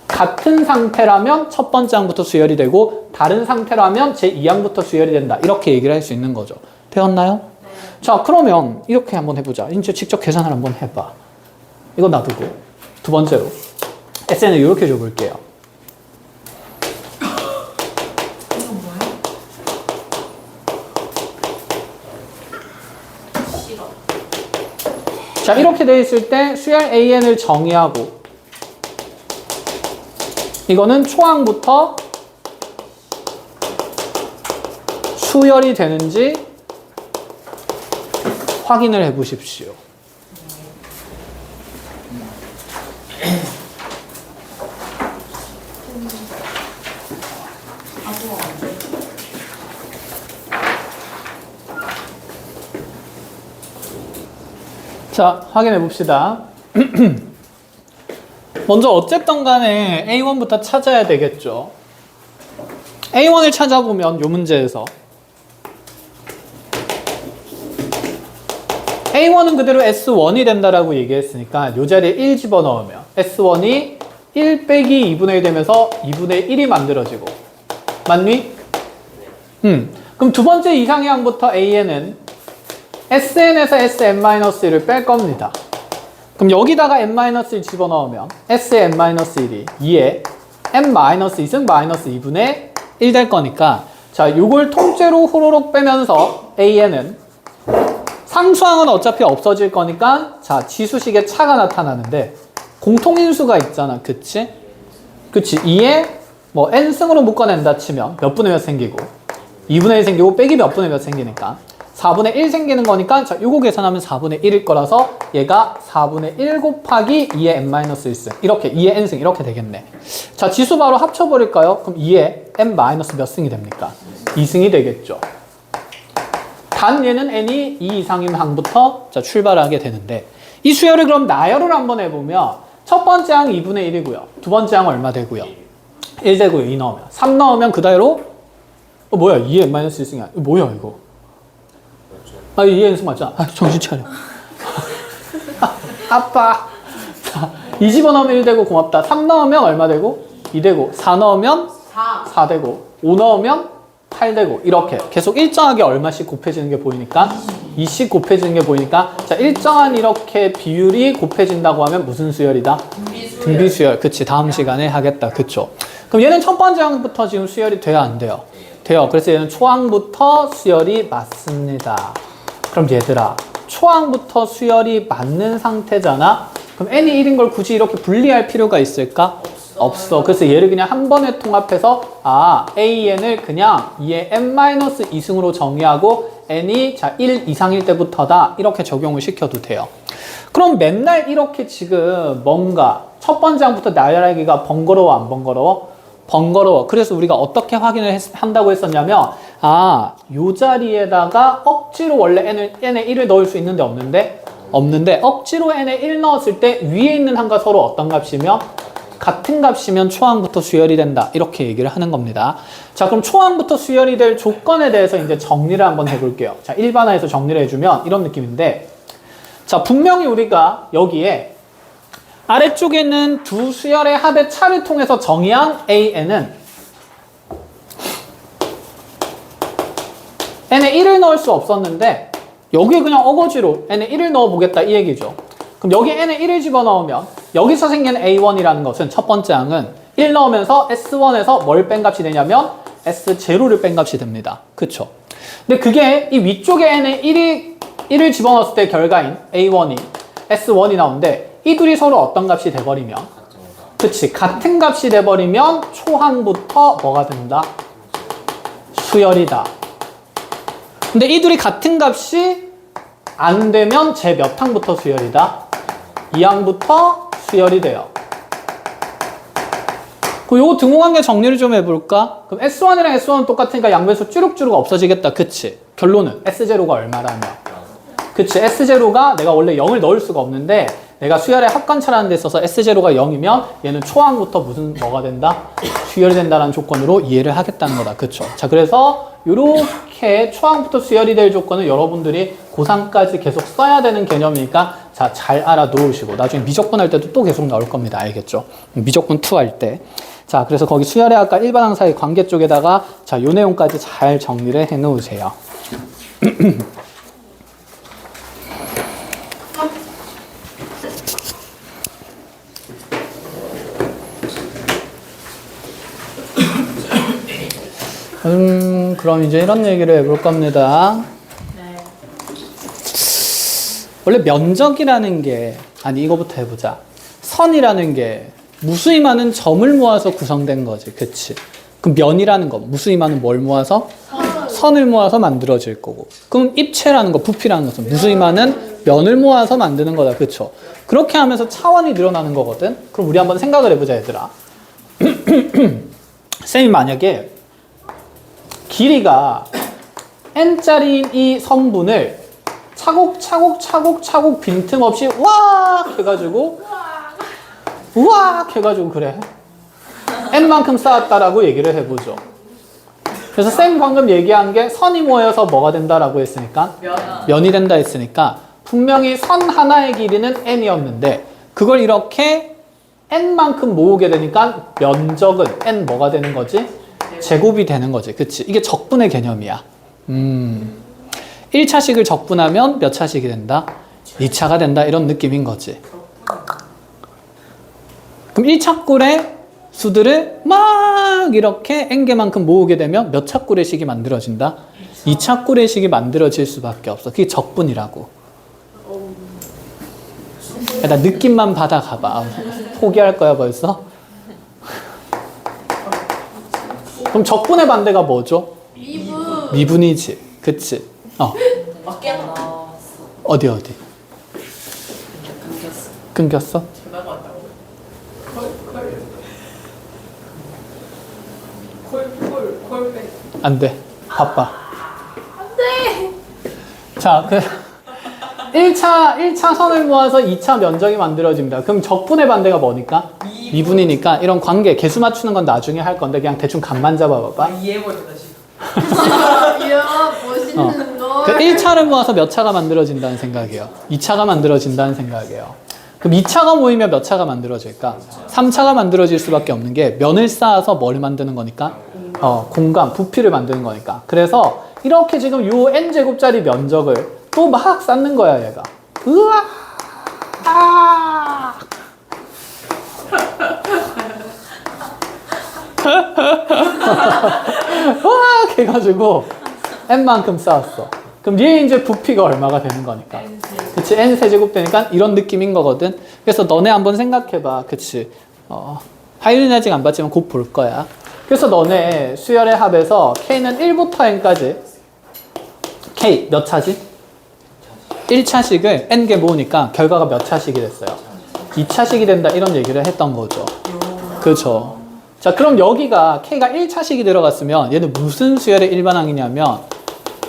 같은 상태라면 첫 번째 항부터 수열이 되고 다른 상태라면 제2항부터 수열이 된다. 이렇게 얘기를 할 수 있는 거죠. 되었나요? 네. 자 그러면 이렇게 한번 해보자. 이제 직접 계산을 한번 해봐. 이거 놔두고 두 번째로 SN을 이렇게 줘볼게요. 자 이렇게 돼 있을 때 수열 AN을 정의하고 이거는 초항부터 수열이 되는지 확인을 해 보십시오. 자, 확인해 봅시다. 먼저 어쨌든 간에 A1부터 찾아야 되겠죠. A1을 찾아보면 이 문제에서 A1은 그대로 S1이 된다라고 얘기했으니까 이 자리에 1 집어넣으면 S1이 1 빼기 2분의 1 되면서 2분의 1이 만들어지고 맞니? 그럼 두 번째 이상의 항부터 AN은 SN에서 SN-1을 뺄 겁니다. 그럼 여기다가 n-1 집어넣으면 S의 n-1이 2에 n-2승 마이너스 2분의 1 될 거니까 자, 요걸 통째로 호로록 빼면서 AN은 상수항은 어차피 없어질 거니까 자, 지수식의 차가 나타나는데 공통인수가 있잖아. 그치? 그치? 2에 뭐 n승으로 묶어낸다 치면 몇 분의 몇 생기고 2분의 1 생기고 빼기 몇 분의 몇 생기니까 4분의 1 생기는 거니까 자, 요거 계산하면 4분의 1일 거라서 얘가 4분의 1 곱하기 2의 n-1승 이렇게 2의 n승 이렇게 되겠네. 자, 지수 바로 합쳐버릴까요? 그럼 2의 n- 몇 승이 됩니까? 2승이 되겠죠. 단 얘는 n이 2 이상인 항부터 자, 출발하게 되는데 이 수열을 그럼 나열을 한번 해보면 첫 번째 항 2분의 1이고요. 두 번째 항 얼마 되고요? 1 되고요. 2 넣으면 3 넣으면 그대로 뭐야 2의 n-1승이야. 뭐야 이거? 아, 2의 n승 맞잖아. 아, 정신 차려. 아빠. 자, 2 집어넣으면 1 되고 고맙다. 3 넣으면 얼마 되고? 2 되고 4 넣으면 4 되고 5 넣으면 8 되고 이렇게 계속 일정하게 얼마씩 곱해지는 게 보이니까 2씩 곱해지는 게 보이니까 자 일정한 이렇게 비율이 곱해진다고 하면 무슨 수열이다? 등비수열. 그치 다음 시간에 하겠다. 그쵸? 그럼 얘는 첫 번째 항부터 지금 수열이 돼야 안 돼요? 돼요. 그래서 얘는 초항부터 수열이 맞습니다. 그럼 얘들아 초항부터 수열이 맞는 상태잖아? 그럼 n이 1인 걸 굳이 이렇게 분리할 필요가 있을까? 없어. 그래서 얘를 그냥 한 번에 통합해서 AN을 그냥 2의 n-2승으로 정의하고 n이 자 1 이상일 때부터다 이렇게 적용을 시켜도 돼요. 그럼 맨날 이렇게 지금 뭔가 첫 번째 항부터 나열하기가 번거로워 안 번거로워? 번거로워. 그래서 우리가 어떻게 확인을 한다고 했었냐면 요 자리에다가 억지로 원래 n에 1을 넣을 수 있는데 없는데 억지로 n에 1 넣었을 때 위에 있는 항과 서로 어떤 값이면 같은 값이면 초항부터 수열이 된다. 이렇게 얘기를 하는 겁니다. 자, 그럼 초항부터 수열이 될 조건에 대해서 이제 정리를 한번 해볼게요. 자, 일반화해서 정리를 해주면 이런 느낌인데 자, 분명히 우리가 여기에 아래쪽에 있는 두 수열의 합의 차를 통해서 정의한 AN은 n에 1을 넣을 수 없었는데 여기에 그냥 어거지로 n에 1을 넣어보겠다 이 얘기죠. 그럼 여기 n에 1을 집어넣으면 여기서 생긴 A1이라는 것은 첫 번째 항은 1 넣으면서 S1에서 뭘 뺀 값이 되냐면 S0를 뺀 값이 됩니다. 그쵸? 근데 그게 이 위쪽에 n에 1을 집어넣었을 때 결과인 A1이 S1이 나오는데 이 둘이 서로 어떤 값이 돼버리면 그치 같은 값이 돼버리면 초항부터 뭐가 된다? 수열이다. 근데 이 둘이 같은 값이 안 되면 제 몇 항부터 수열이다? 2항부터 수열이 돼요. 그럼 요거 등호관계 정리를 좀 해볼까? 그럼 S1이랑 S1은 똑같으니까 양변수 쭈룩쭈룩 없어지겠다. 그치? 결론은 S0가 얼마라며? 그치? S0가 내가 원래 0을 넣을 수가 없는데 내가 수열의 합관차라는 데 있어서 S0가 0이면 얘는 초항부터 무슨 뭐가 된다? 수열이 된다는 조건으로 이해를 하겠다는 거다. 그쵸? 자, 그래서 요렇게 초항부터 수열이 될 조건은 여러분들이 고3까지 계속 써야 되는 개념이니까 자, 잘 알아놓으시고 나중에 미적분 할 때도 또 계속 나올 겁니다. 알겠죠? 미적분 2 할 때. 자, 그래서 거기 수열의 합과 일반항 사이 관계 쪽에다가 자, 요 내용까지 잘 정리를 해 놓으세요. 그럼 이제 이런 얘기를 해볼 겁니다. 네. 원래 면적이라는 게, 아니 이거부터 해보자. 선이라는 게 무수히 많은 점을 모아서 구성된 거지. 그치? 그럼 면이라는 거, 무수히 많은 뭘 모아서? 선을 모아서 만들어질 거고. 그럼 입체라는 거, 부피라는 것은 무수히 많은 면을 모아서 만드는 거다. 그쵸? 그렇게 하면서 차원이 늘어나는 거거든? 그럼 우리 한번 생각을 해보자, 얘들아. 쌤이 만약에 길이가 n짜리인 이 성분을 차곡차곡 빈틈없이 우악 해가지고 그래 n만큼 쌓았다라고 얘기를 해보죠. 그래서 쌤 방금 얘기한 게 선이 모여서 뭐가 된다라고 했으니까 면이 된다 했으니까 분명히 선 하나의 길이는 n이었는데 그걸 이렇게 n만큼 모으게 되니까 면적은 n 뭐가 되는 거지? 제곱이 되는 거지. 그치? 이게 적분의 개념이야. 1차식을 적분하면 몇 차식이 된다? 2차가 된다. 이런 느낌인 거지. 그럼 1차 꼴의 수들을 막 이렇게 n개만큼 모으게 되면 몇 차 꼴의 식이 만들어진다? 2차 꼴의 식이 만들어질 수밖에 없어. 그게 적분이라고. 나 느낌만 받아가봐. 포기할 거야 벌써? 그럼 적분의 반대가 뭐죠? 미분. 미분이지. 그치? 맞겠나? 어디? 끊겼어? 전화가 왔다고. 콜백. 안 돼. 바빠. 안 돼. 자, 1차 선을 모아서 2차 면적이 만들어집니다. 그럼 적분의 반대가 뭐니까? 미분이니까 이런 관계, 개수 맞추는 건 나중에 할 건데 그냥 대충 감만 잡아봐봐. 이해해버렸다 지금. 이야 멋있는 걸. 그 1차를 모아서 몇 차가 만들어진다는 생각이에요? 2차가 만들어진다는 생각이에요. 그럼 2차가 모이면 몇 차가 만들어질까? 3차가 만들어질 수밖에 없는 게 면을 쌓아서 뭘 만드는 거니까? 공간, 부피를 만드는 거니까. 그래서 이렇게 지금 요 n제곱짜리 면적을 또 막 쌓는 거야, 얘가. 으아! 아! 으악! 해가지고 n만큼 쌓았어. 그럼 얘 이제 부피가 얼마가 되는 거니까. 그치, n 세제곱 되니까 이런 느낌인 거거든. 그래서 너네 한번 생각해봐. 그치. 하이린 아직 안 봤지만 곧 볼 거야. 그래서 너네 수열의 합에서 k는 1부터 n까지 k 몇 차지? 1차식을 n개 모으니까 결과가 몇 차식이 됐어요? 2차식이 된다 이런 얘기를 했던 거죠. 그렇죠. 자, 그럼 여기가 k가 1차식이 들어갔으면 얘는 무슨 수열의 일반항이냐면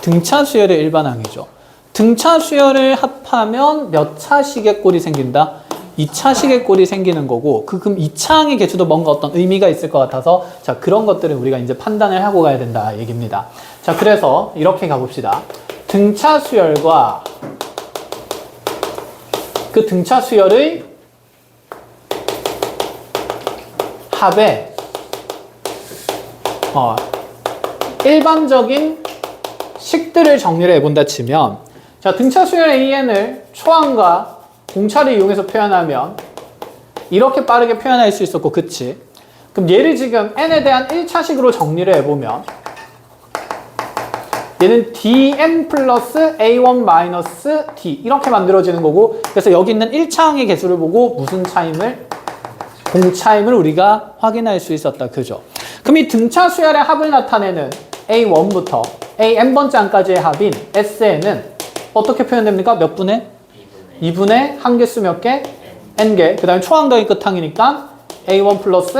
등차 수열의 일반항이죠. 등차 수열을 합하면 몇 차식의 꼴이 생긴다? 2차식의 꼴이 생기는 거고, 그럼 2차항의 개수도 뭔가 어떤 의미가 있을 것 같아서, 자, 그런 것들을 우리가 이제 판단을 하고 가야 된다 얘기입니다. 자, 그래서 이렇게 가봅시다. 등차 수열과 그 등차 수열의 합에 일반적인 식들을 정리를 해본다 치면, 자, 등차 수열 AN을 초항과 공차를 이용해서 표현하면 이렇게 빠르게 표현할 수 있었고, 그치? 그럼 얘를 지금 n에 대한 1차식으로 정리를 해보면 얘는 dn 플러스 a1 마이너스 d 이렇게 만들어지는 거고, 그래서 여기 있는 1차항의 개수를 보고 무슨 차임을? 공차임을 우리가 확인할 수 있었다. 그죠? 그럼 이 등차 수열의 합을 나타내는 a1부터 an번째 항까지의 합인 sn은 어떻게 표현됩니까? 몇 분의? 2분의 한개수 몇 개? n개. 그 다음에 초항 더하기 끝항이니까 a1 플러스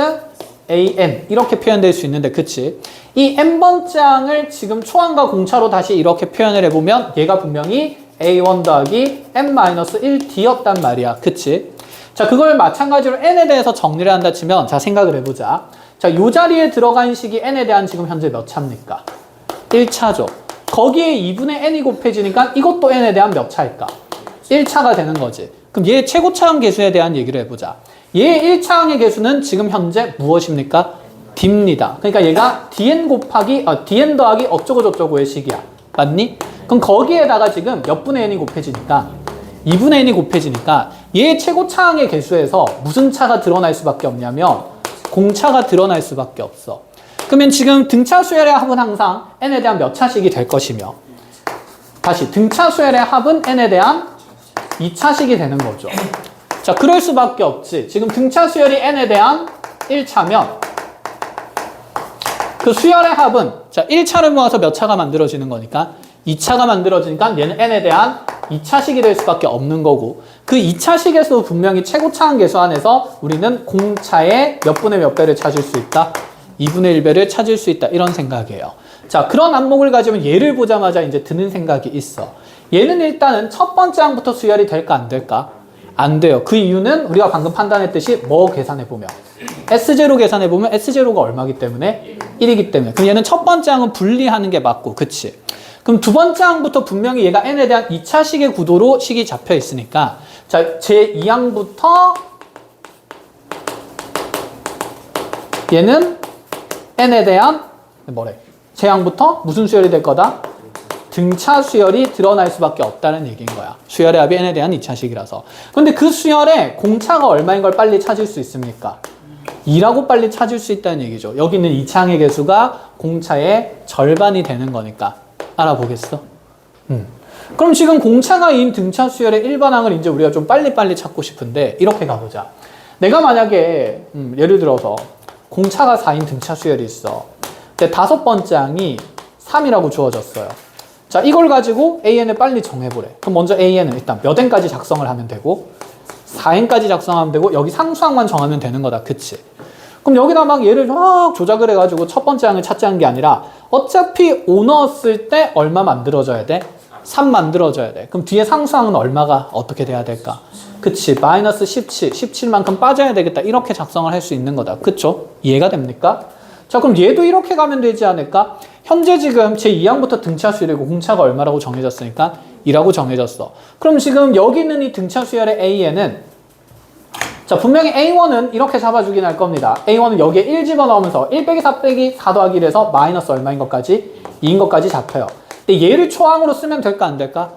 an 이렇게 표현될 수 있는데, 그치? 이 n번째 항을 지금 초항과 공차로 다시 이렇게 표현을 해보면 얘가 분명히 a1 더하기 n-1d였단 말이야. 그치? 자, 그걸 마찬가지로 n에 대해서 정리를 한다 치면, 자, 생각을 해보자. 자, 요 자리에 들어간 식이 n에 대한 지금 현재 몇 차입니까? 1차죠. 거기에 2분의 n이 곱해지니까 이것도 n에 대한 몇 차일까? 1차가 되는 거지. 그럼 얘 최고차항 개수에 대한 얘기를 해보자. 얘 1차항의 개수는 지금 현재 무엇입니까? d입니다. 그러니까 얘가 dn 더하기 어쩌고저쩌고의 식이야. 맞니? 그럼 거기에다가 지금 몇 분의 n이 곱해지니까 2분의 n이 곱해지니까 얘 최고차항의 개수에서 무슨 차가 드러날 수밖에 없냐면 공차가 드러날 수밖에 없어. 그러면 지금 등차 수열의 합은 항상 n에 대한 몇 차식이 될 것이며, 다시 등차 수열의 합은 n에 대한 2차식이 되는 거죠. 자, 그럴 수밖에 없지. 지금 등차 수열이 n에 대한 1차면 그 수열의 합은, 자, 1차를 모아서 몇 차가 만들어지는 거니까 2차가 만들어지니까 얘는 n에 대한 2차식이 될 수밖에 없는 거고, 그 2차식에서 분명히 최고차항 개수 안에서 우리는 공차의 몇 분의 몇 배를 찾을 수 있다? 2분의 1배를 찾을 수 있다. 이런 생각이에요. 자, 그런 안목을 가지면 얘를 보자마자 이제 드는 생각이 있어. 얘는 일단은 첫 번째 항부터 수열이 될까 안 될까? 안 돼요. 그 이유는 우리가 방금 판단했듯이 뭐 계산해보면 S0 계산해보면 S0가 얼마기 때문에? 1이기 때문에. 그럼 얘는 첫 번째 항은 분리하는 게 맞고, 그치? 그럼 두 번째 항부터 분명히 얘가 n에 대한 2차식의 구도로 식이 잡혀 있으니까, 자, 제2항부터 얘는 n에 대한 뭐래? 제 항부터 무슨 수열이 될 거다? 등차 수열이 드러날 수밖에 없다는 얘기인 거야. 수열의 합이 n에 대한 2차식이라서. 근데 그 수열에 공차가 얼마인 걸 빨리 찾을 수 있습니까? 2라고 빨리 찾을 수 있다는 얘기죠. 여기 있는 2차항의 개수가 공차의 절반이 되는 거니까. 알아보겠어? 그럼 지금 공차가 2인 등차 수열의 일반항을 이제 우리가 좀 빨리빨리 찾고 싶은데, 이렇게 가보자. 내가 만약에 예를 들어서 공차가 4인 등차 수열이 있어. 근데 다섯 번째 항이 3이라고 주어졌어요. 자, 이걸 가지고 AN을 빨리 정해보래. 그럼 먼저 AN은 일단 몇 n까지 작성을 하면 되고 4n까지 작성하면 되고 여기 상수항만 정하면 되는 거다. 그치? 그럼 여기다 막 얘를 막 조작을 해가지고 첫 번째 항을 찾자는 게 아니라 어차피 5 넣었을 때 얼마 만들어져야 돼? 3 만들어져야 돼. 그럼 뒤에 상수항은 얼마가 어떻게 돼야 될까? 그치? 마이너스 17, 17만큼 빠져야 되겠다. 이렇게 작성을 할 수 있는 거다. 그쵸? 이해가 됩니까? 자, 그럼 얘도 이렇게 가면 되지 않을까? 현재 지금 제2항부터 등차 수열이고 공차가 얼마라고 정해졌으니까 2라고 정해졌어. 그럼 지금 여기 있는 이 등차 수열의 AN은 자, 분명히 A1은 이렇게 잡아주긴 할 겁니다. A1은 여기에 1 집어넣으면서 1 빼기 4 빼기 4 더하기 1에서 마이너스 얼마인 것까지? 2인 것까지 잡혀요. 근데 얘를 초항으로 쓰면 될까 안 될까?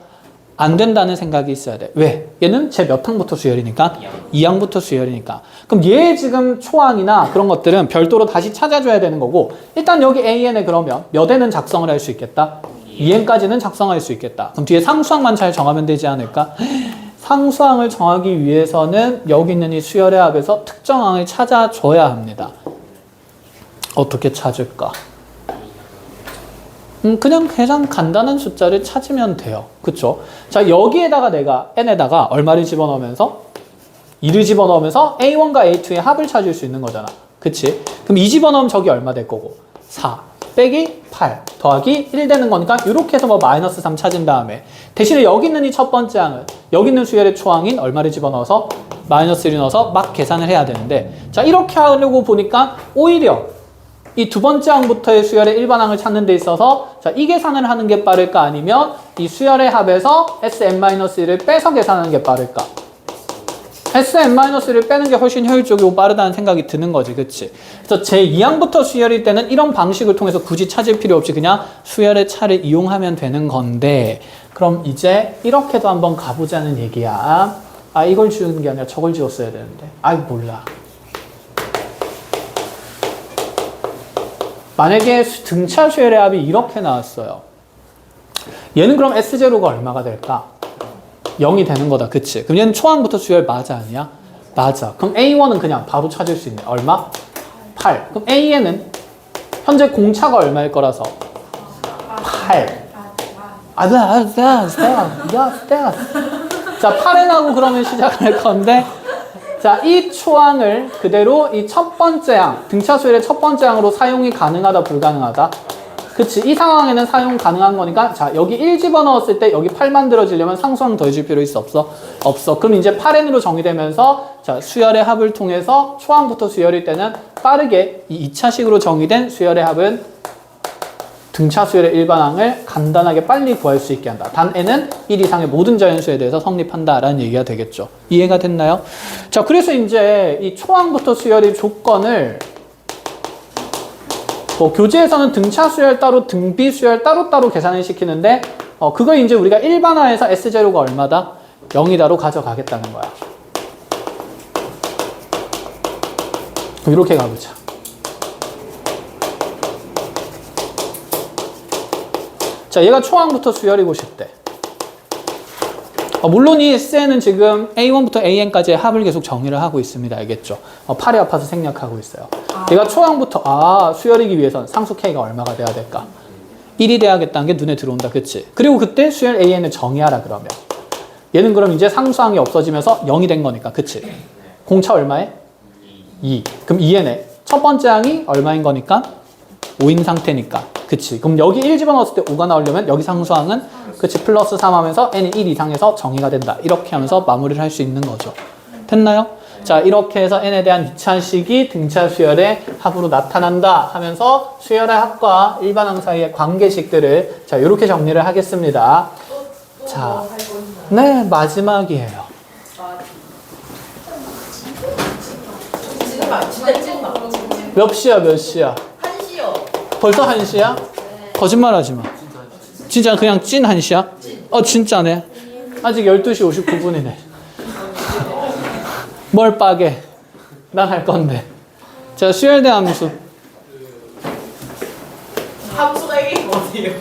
안 된다는 생각이 있어야 돼. 왜? 얘는 제 몇 항부터 수열이니까? 2항부터 수열이니까. 그럼 얘 지금 초항이나 그런 것들은 별도로 다시 찾아줘야 되는 거고, 일단 여기 AN에 그러면 몇 N은 작성을 할 수 있겠다? 2N까지는 작성할 수 있겠다. 그럼 뒤에 상수항만 잘 정하면 되지 않을까? 상수항을 정하기 위해서는 여기 있는 이 수열의 합에서 특정항을 찾아줘야 합니다. 어떻게 찾을까? 그냥 간단한 숫자를 찾으면 돼요. 그쵸? 자, 여기에다가 내가 n에다가 얼마를 집어넣으면서 2를 집어넣으면서 a1과 a2의 합을 찾을 수 있는 거잖아. 그치? 그럼 2 집어넣으면 저기 얼마 될 거고 4 빼기 8 더하기 1 되는 거니까 이렇게 해서 뭐 마이너스 3 찾은 다음에 대신에 여기 있는 이 첫 번째 항은 여기 있는 수열의 초항인 얼마를 집어넣어서 마이너스 1을 넣어서 막 계산을 해야 되는데, 자, 이렇게 하려고 보니까 오히려 이 두 번째 항부터의 수열의 일반항을 찾는 데 있어서, 자, 이 계산을 하는 게 빠를까 아니면 이 수열의 합에서 Sn-1을 빼서 계산하는 게 빠를까? Sn-1를 빼는 게 훨씬 효율적이고 빠르다는 생각이 드는 거지. 그치? 그래서 제2항부터 수열일 때는 이런 방식을 통해서 굳이 찾을 필요 없이 그냥 수열의 차를 이용하면 되는 건데, 그럼 이제 이렇게도 한번 가보자는 얘기야. 아, 이걸 지우는 게 아니라 저걸 지웠어야 되는데. 아이, 몰라. 만약에 등차 수열의 합이 이렇게 나왔어요. 얘는 그럼 S0가 얼마가 될까? 0이 되는 거다. 그치? 그럼 얘는 초항부터 수열 맞아 아니야? 맞아. 그럼 A1은 그냥 바로 찾을 수 있네. 얼마? 8. 그럼 AN은 현재 공차가 얼마일 거라서 8. 자, 8N하고 그러면 시작할 건데, 자, 이 초항을 그대로 이 첫 번째 항, 등차 수열의 첫 번째 항으로 사용이 가능하다, 불가능하다? 그치. 이 상황에는 사용 가능한 거니까, 자, 여기 1 집어넣었을 때 여기 8 만들어지려면 상수항 더해줄 필요 있어, 없어? 없어. 그럼 이제 8N으로 정의되면서, 자, 수열의 합을 통해서 초항부터 수열일 때는 빠르게 이 2차식으로 정의된 수열의 합은 등차 수열의 일반항을 간단하게 빨리 구할 수 있게 한다. 단 N은 1 이상의 모든 자연수에 대해서 성립한다라는 얘기가 되겠죠. 이해가 됐나요? 자, 그래서 이제 이 초항부터 수열의 조건을 뭐 교재에서는 등차 수열 따로, 등비 수열 따로따로 계산을 시키는데, 그걸 이제 우리가 일반화해서 S0가 얼마다? 0이다로 가져가겠다는 거야. 이렇게 가보자. 자, 얘가 초항부터 수열이고 싶대. 물론 이 S는 지금 A1부터 AN까지의 합을 계속 정의를 하고 있습니다. 알겠죠? 팔이 아파서 생략하고 있어요. 얘가 초항부터, 수열이기 위해선 상수 K가 얼마가 돼야 될까? 1이 돼야겠다는 게 눈에 들어온다. 그치? 그리고 그때 수열 AN을 정의하라 그러면. 얘는 그럼 이제 상수항이 없어지면서 0이 된 거니까. 그치? 공차 얼마에? 2. 그럼 2N에 첫 번째 항이 얼마인 거니까? 5인 상태니까. 그치. 그럼 여기 1 집어넣었을 때 5가 나오려면 여기 상수항은 그치 플러스 3 하면서 n이 1 이상에서 정의가 된다. 이렇게 하면서 마무리를 할 수 있는 거죠. 됐나요? 자, 이렇게 해서 n에 대한 2차식이 등차 수열의 합으로 나타난다 하면서 수열의 합과 일반항 사이의 관계식들을 자, 이렇게 정리를 하겠습니다. 자, 네, 마지막이에요. 몇 시야, 몇 시야? 1시요. 벌써 1시야? 거짓말 하지 마. 진짜 그냥 찐 1시야? 진짜네. 아직 12시 59분이네. 뭘 빠게. 난 할 건데. 자, 수열대 함수. 함수가 이게 어디예요?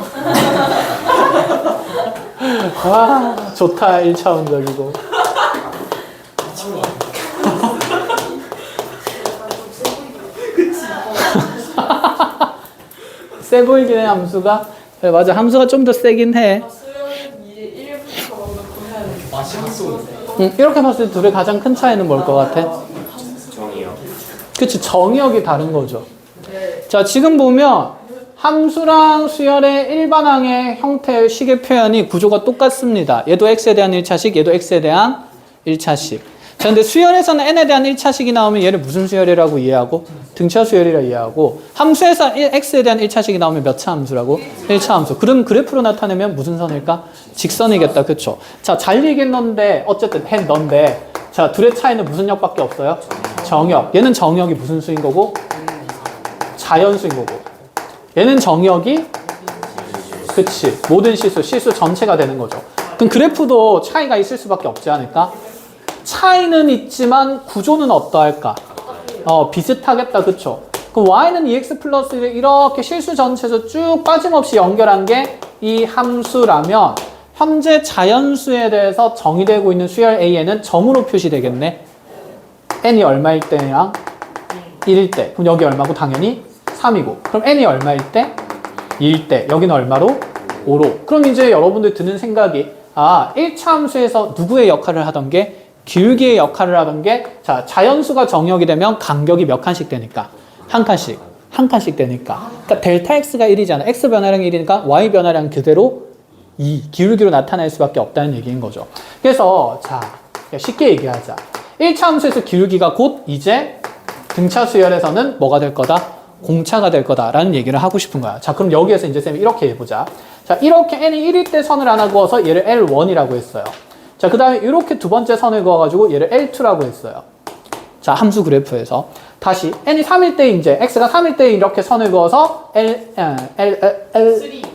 와, 좋다. 1차원적이고. 세 보이긴 해, 함수가. 네, 맞아. 함수가 좀 더 세긴 해. 이렇게 봤을 때 둘의 가장 큰 차이는 뭘 것 같아? 정이요. 그치, 정의역이 다른 거죠. 자, 지금 보면 함수랑 수열의 일반항의 형태의 식의 표현이 구조가 똑같습니다. 얘도 x에 대한 1차식, 얘도 x에 대한 1차식. 자, 근데 수열에서는 n에 대한 1차식이 나오면 얘를 무슨 수열이라고 이해하고? 등차 수열이라 이해하고, 함수에서 x에 대한 1차식이 나오면 몇 차 함수라고? 1차 함수. 그럼 그래프로 나타내면 무슨 선일까? 직선이겠다. 그쵸? 자, 잘 얘기했는데, 어쨌든 했는데, 자, 둘의 차이는 무슨 역밖에 없어요? 정역. 얘는 정역이 무슨 수인 거고? 자연수인 거고. 얘는 정역이 그치. 모든 시수 전체가 되는 거죠. 그럼 그래프도 차이가 있을 수밖에 없지 않을까? 차이는 있지만 구조는 어떠할까? 비슷하겠다. 그쵸? 그럼 y는 2x 플러스를 이렇게 실수 전체에서 쭉 빠짐없이 연결한 게 이 함수라면 현재 자연수에 대해서 정의되고 있는 수열 a에는 점으로 표시되겠네. n이 얼마일 때랑 1일 때. 그럼 여기 얼마고? 당연히 3이고. 그럼 n이 얼마일 때? 2일 때. 여기는 얼마로? 5로. 그럼 이제 여러분들 드는 생각이 1차 함수에서 누구의 역할을 하던 게? 기울기의 역할을 하던 게 자, 자연수가 정역이 되면 간격이 몇 칸씩 되니까? 한 칸씩 되니까. 그러니까 델타 x가 1이잖아. x 변화량이 1이니까 y 변화량 그대로 2 기울기로 나타날 수밖에 없다는 얘기인 거죠. 그래서 자, 쉽게 얘기하자. 1차 함수에서 기울기가 곧 이제 등차 수열에서는 뭐가 될 거다? 공차가 될 거다라는 얘기를 하고 싶은 거야. 자, 그럼 여기에서 이제 쌤이 이렇게 해보자. 자, 이렇게 n이 1일 때 선을 하나 그어서 얘를 L1이라고 했어요. 자, 그 다음에 이렇게 두 번째 선을 그어가지고 얘를 L2라고 했어요. 자, 함수 그래프에서 다시 n이 3일 때 이제 x가 3일 때 이렇게 선을 그어서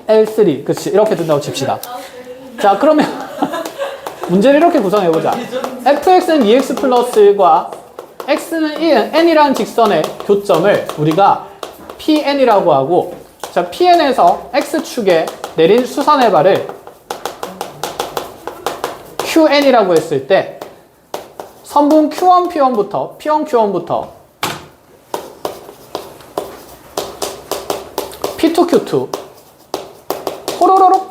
L3 그치 이렇게 된다고 칩시다. 자, 그러면 문제를 이렇게 구성해보자. fx는 2x 플러스과 x는 1, n이라는 직선의 교점을 우리가 pn이라고 하고 자, pn에서 x축에 내린 수선의 발을 qn이라고 했을 때 선분 q1, p1부터 p1, q1부터 p2, q2 호로로록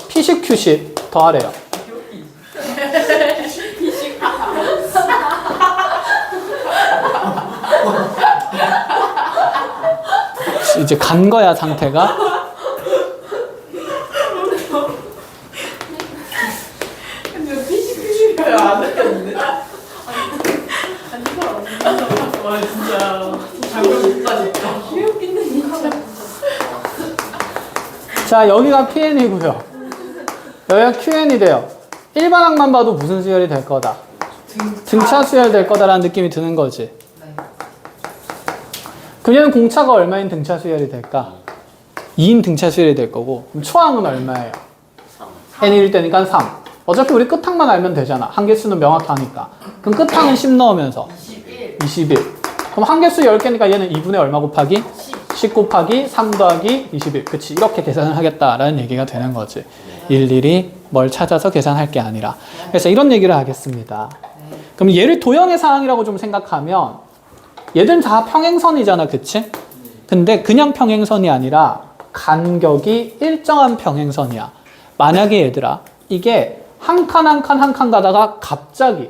p10, q10 더하래요. 이제 간 거야 상태가. 안 느꼈는데? 와 진짜 장면 진짜 진짜 귀엽긴데 진짜. 자, 여기가 pn이고요. 여기가 qn이 돼요. 일반항만 봐도 무슨 수열이 될 거다? 등차 수열 될 거다라는 느낌이 드는 거지. 그럼 얘는 공차가 얼마인 등차 수열이 될까? 2인 등차 수열이 될 거고 그럼 초항은 얼마예요? 3. n일 때니까 3. 어차피 우리 끝항만 알면 되잖아. 한개수는 명확하니까. 그럼 끝항은 10 넣으면서 21. 그럼 한개수 10개니까 얘는 2분의 얼마 곱하기? 10 곱하기 3 더하기 21. 그치. 이렇게 계산을 하겠다라는 얘기가 되는 거지. 일일이 뭘 찾아서 계산할 게 아니라. 그래서 이런 얘기를 하겠습니다. 그럼 얘를 도형의 사항이라고 좀 생각하면 얘들은 다 평행선이잖아. 그치? 근데 그냥 평행선이 아니라 간격이 일정한 평행선이야. 만약에 얘들아 이게 한 칸 가다가 갑자기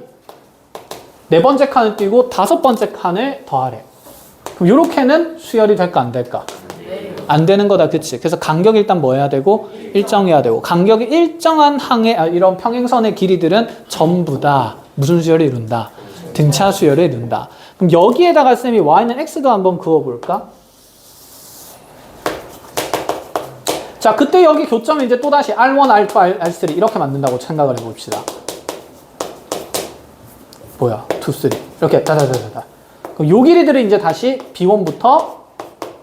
네 번째 칸을 띄고 다섯 번째 칸을 더하래. 그럼 요렇게는 수열이 될까 안 될까? 안 되는 거다. 그치? 그래서 간격이 일단 뭐 해야 되고? 일정해야 되고 간격이 일정한 이런 평행선의 길이들은 전부 다 무슨 수열을 이룬다? 등차 수열을 이룬다. 그럼 여기에다가 쌤이 y는 x도 한번 그어볼까? 자, 그때 여기 교점을 이제 또다시 R1, R2, R3 이렇게 만든다고 생각을 해봅시다. 뭐야? 2, 3 이렇게 다다다다다. 그럼 요 길이들을 이제 다시 B1부터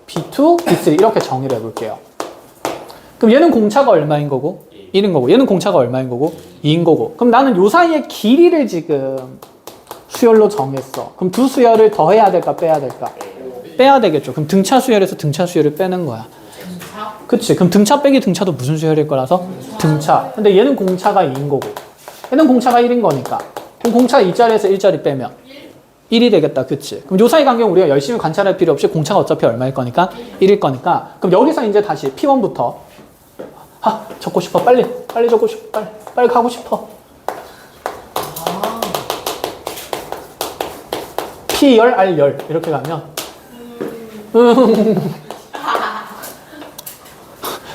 B2, B3 이렇게 정의를 해볼게요. 그럼 얘는 공차가 얼마인 거고? 1인 거고 얘는 공차가 얼마인 거고? 2인 거고 그럼 나는 요 사이의 길이를 지금 수열로 정했어. 그럼 두 수열을 더해야 될까 빼야 될까? 빼야 되겠죠. 그럼 등차 수열에서 등차 수열을 빼는 거야. 그치? 그럼 등차 빼기 등차도 무슨 수열일 거라서? 등차. 근데 얘는 공차가 2인 거고 얘는 공차가 1인 거니까 그럼 공차 2자리에서 1자리 빼면 1이 되겠다. 그치? 그럼 요 사이 간격 우리가 열심히 관찰할 필요 없이 공차가 어차피 얼마일 거니까 1일 거니까 그럼 여기서 이제 다시 P1부터 적고 싶어. 빨리 적고 싶어. 빨리 가고 싶어. P10, R10 이렇게 가면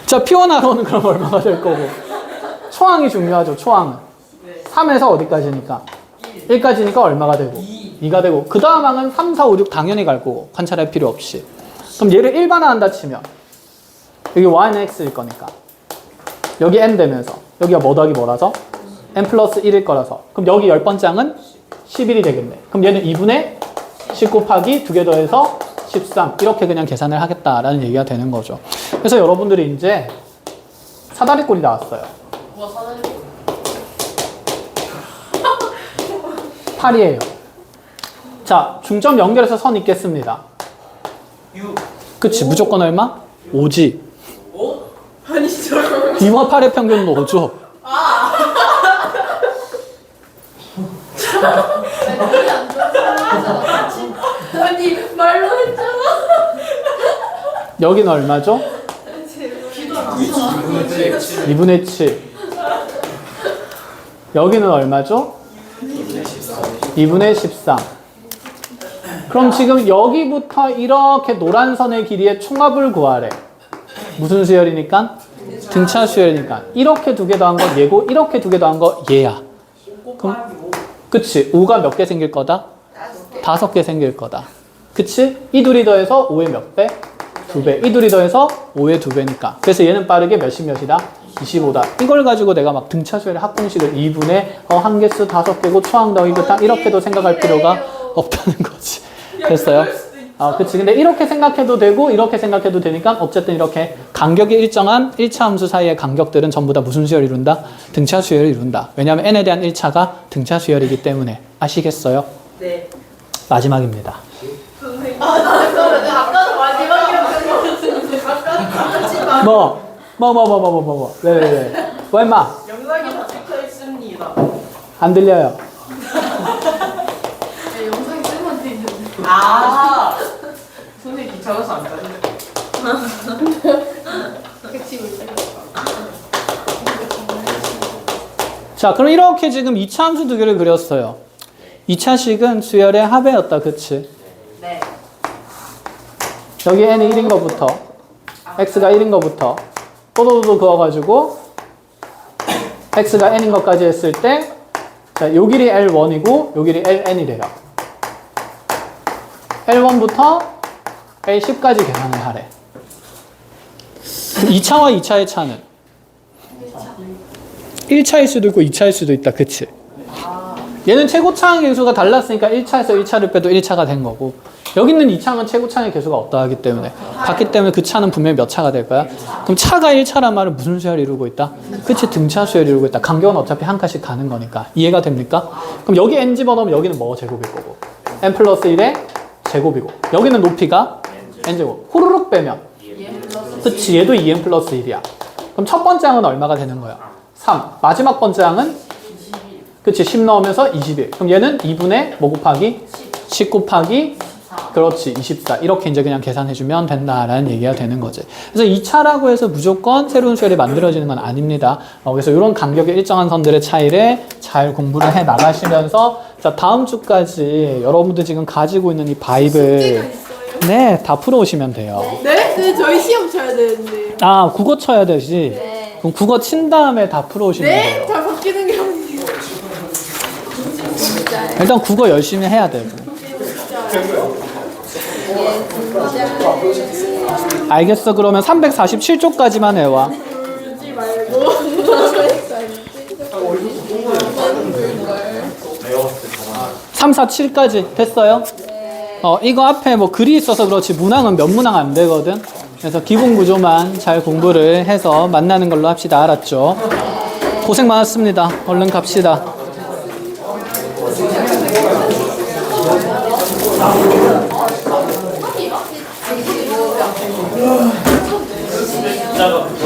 자, P1 R는 그럼 얼마가 될 거고 초항이 중요하죠. 초항은 3에서 어디까지니까 1까지니까 얼마가 되고 2가 되고 그 다음 항은 3, 4, 5, 6 당연히 갈 거고 관찰할 필요 없이 그럼 얘를 일반화한다 치면 여기 y는 x일 거니까 여기 n 되면서 여기가 뭐 더하기 뭐라서? n 플러스 1일 거라서. 그럼 여기 10번째 항은 11이 되겠네. 그럼 얘는 2분의 10 곱하기 2개 더해서 13 이렇게 그냥 계산을 하겠다라는 얘기가 되는 거죠. 그래서 여러분들이 이제 사다리꼴이 나왔어요. 뭐 사다리 8이에요. 자, 중점 연결해서 선 있겠습니다. 6. 그치, 무조건 얼마? 5지. 5? 아니 저 2와 8의 평균은 5죠. 아니 말로 했잖아. 여기는 얼마죠? 2분의 7. 여기는 얼마죠? 2분의 13. 그럼 지금 여기부터 이렇게 노란 선의 길이의 총합을 구하래. 무슨 수열이니까? 등차 수열이니까. 이렇게 두 개 더한 건 얘고 이렇게 두 개 더한 거 얘야. 곱하기 5. 그치? 5가 몇 개 생길 거다? 5개 생길 거다. 그치? 이 둘이 더해서 5의 몇 배? 2배. 이 둘이 더해서 5의 2배니까. 그래서 얘는 빠르게 몇이다? 25다. 이걸 가지고 내가 막 등차수열의 합공식을 2분의 한 개수 5개고 초항 더하기 끝항 이렇게도 생각할 필요가 없다는 거지. 됐어요? 그치. 근데 이렇게 생각해도 되고 이렇게 생각해도 되니까 어쨌든 이렇게 간격이 일정한 1차 함수 사이의 간격들은 전부 다 무슨 수열을 이룬다? 등차 수열을 이룬다. 왜냐하면 n에 대한 1차가 등차 수열이기 때문에. 아시겠어요? 네. 마지막입니다. 아까도 마지막이었는데 왜? 뭐 임마? 영상이 다 찍혀 있습니다. 안 들려요. 영상이 찍으면 되는데. 아. 선생님 귀찮아서 안 가요. 자, 그럼 이렇게 지금 2차 함수 두 개를 그렸어요. 2차식은 수열의 합의였다. 그치? 네. 여기 n이 1인 것부터 x가 1인 것부터 또도도 그어가지고 x가 n인 것까지 했을 때 자, 요 길이 L1이고 요 길이 LN이래요. L1부터 L10까지 계산을 하래. 2차와 2차의 차는 1차일 수도 있고 2차일 수도 있다. 그치? 얘는 최고차항 개수가 달랐으니까 1차에서 1차를 빼도 1차가 된 거고 여기 있는 2차는 최고차항의 개수가 없다 하기 때문에 같기 때문에 그 차는 분명히 몇 차가 될 거야? 그럼 차가 1차란 말은 무슨 수열을 이루고 있다? 그치, 등차 수열을 이루고 있다. 간격은 어차피 한 칸씩 가는 거니까. 이해가 됩니까? 그럼 여기 n 집어넣으면 여기는 뭐 제곱일 거고 n 플러스 1의 제곱이고 여기는 높이가 n제곱. 후루룩 빼면 그치, 얘도 2n 플러스 1이야. 그럼 첫 번째 항은 얼마가 되는 거야? 3. 마지막 번째 항은 그치, 10 넣으면서 21. 그럼 얘는 2분의 뭐 곱하기? 10 곱하기 그렇지, 24. 이렇게 이제 그냥 계산해주면 된다라는 얘기가 되는 거지. 그래서 2차라고 해서 무조건 새로운 수열이 만들어지는 건 아닙니다. 그래서 이런 간격의 일정한 선들의 차이를 잘 공부를 해 나가시면서 자, 다음 주까지 여러분들 지금 가지고 있는 이 바이블 네, 다 풀어오시면 돼요. 네? 네, 저희 시험 쳐야 되는데. 아, 국어 쳐야 되지? 네. 그럼 국어 친 다음에 다 풀어오시면 네? 돼요. 잘 바뀌는 게 아니에요. 진짜. 일단 국어 열심히 해야 되고. 알겠어. 그러면 347쪽까지만 해와. 울지 말고. 347까지 됐어요? 이거 앞에 뭐 글이 있어서 그렇지 문항은 몇 문항 안 되거든. 그래서 기본 구조만 잘 공부를 해서 만나는 걸로 합시다. 알았죠? 고생 많았습니다. 얼른 갑시다.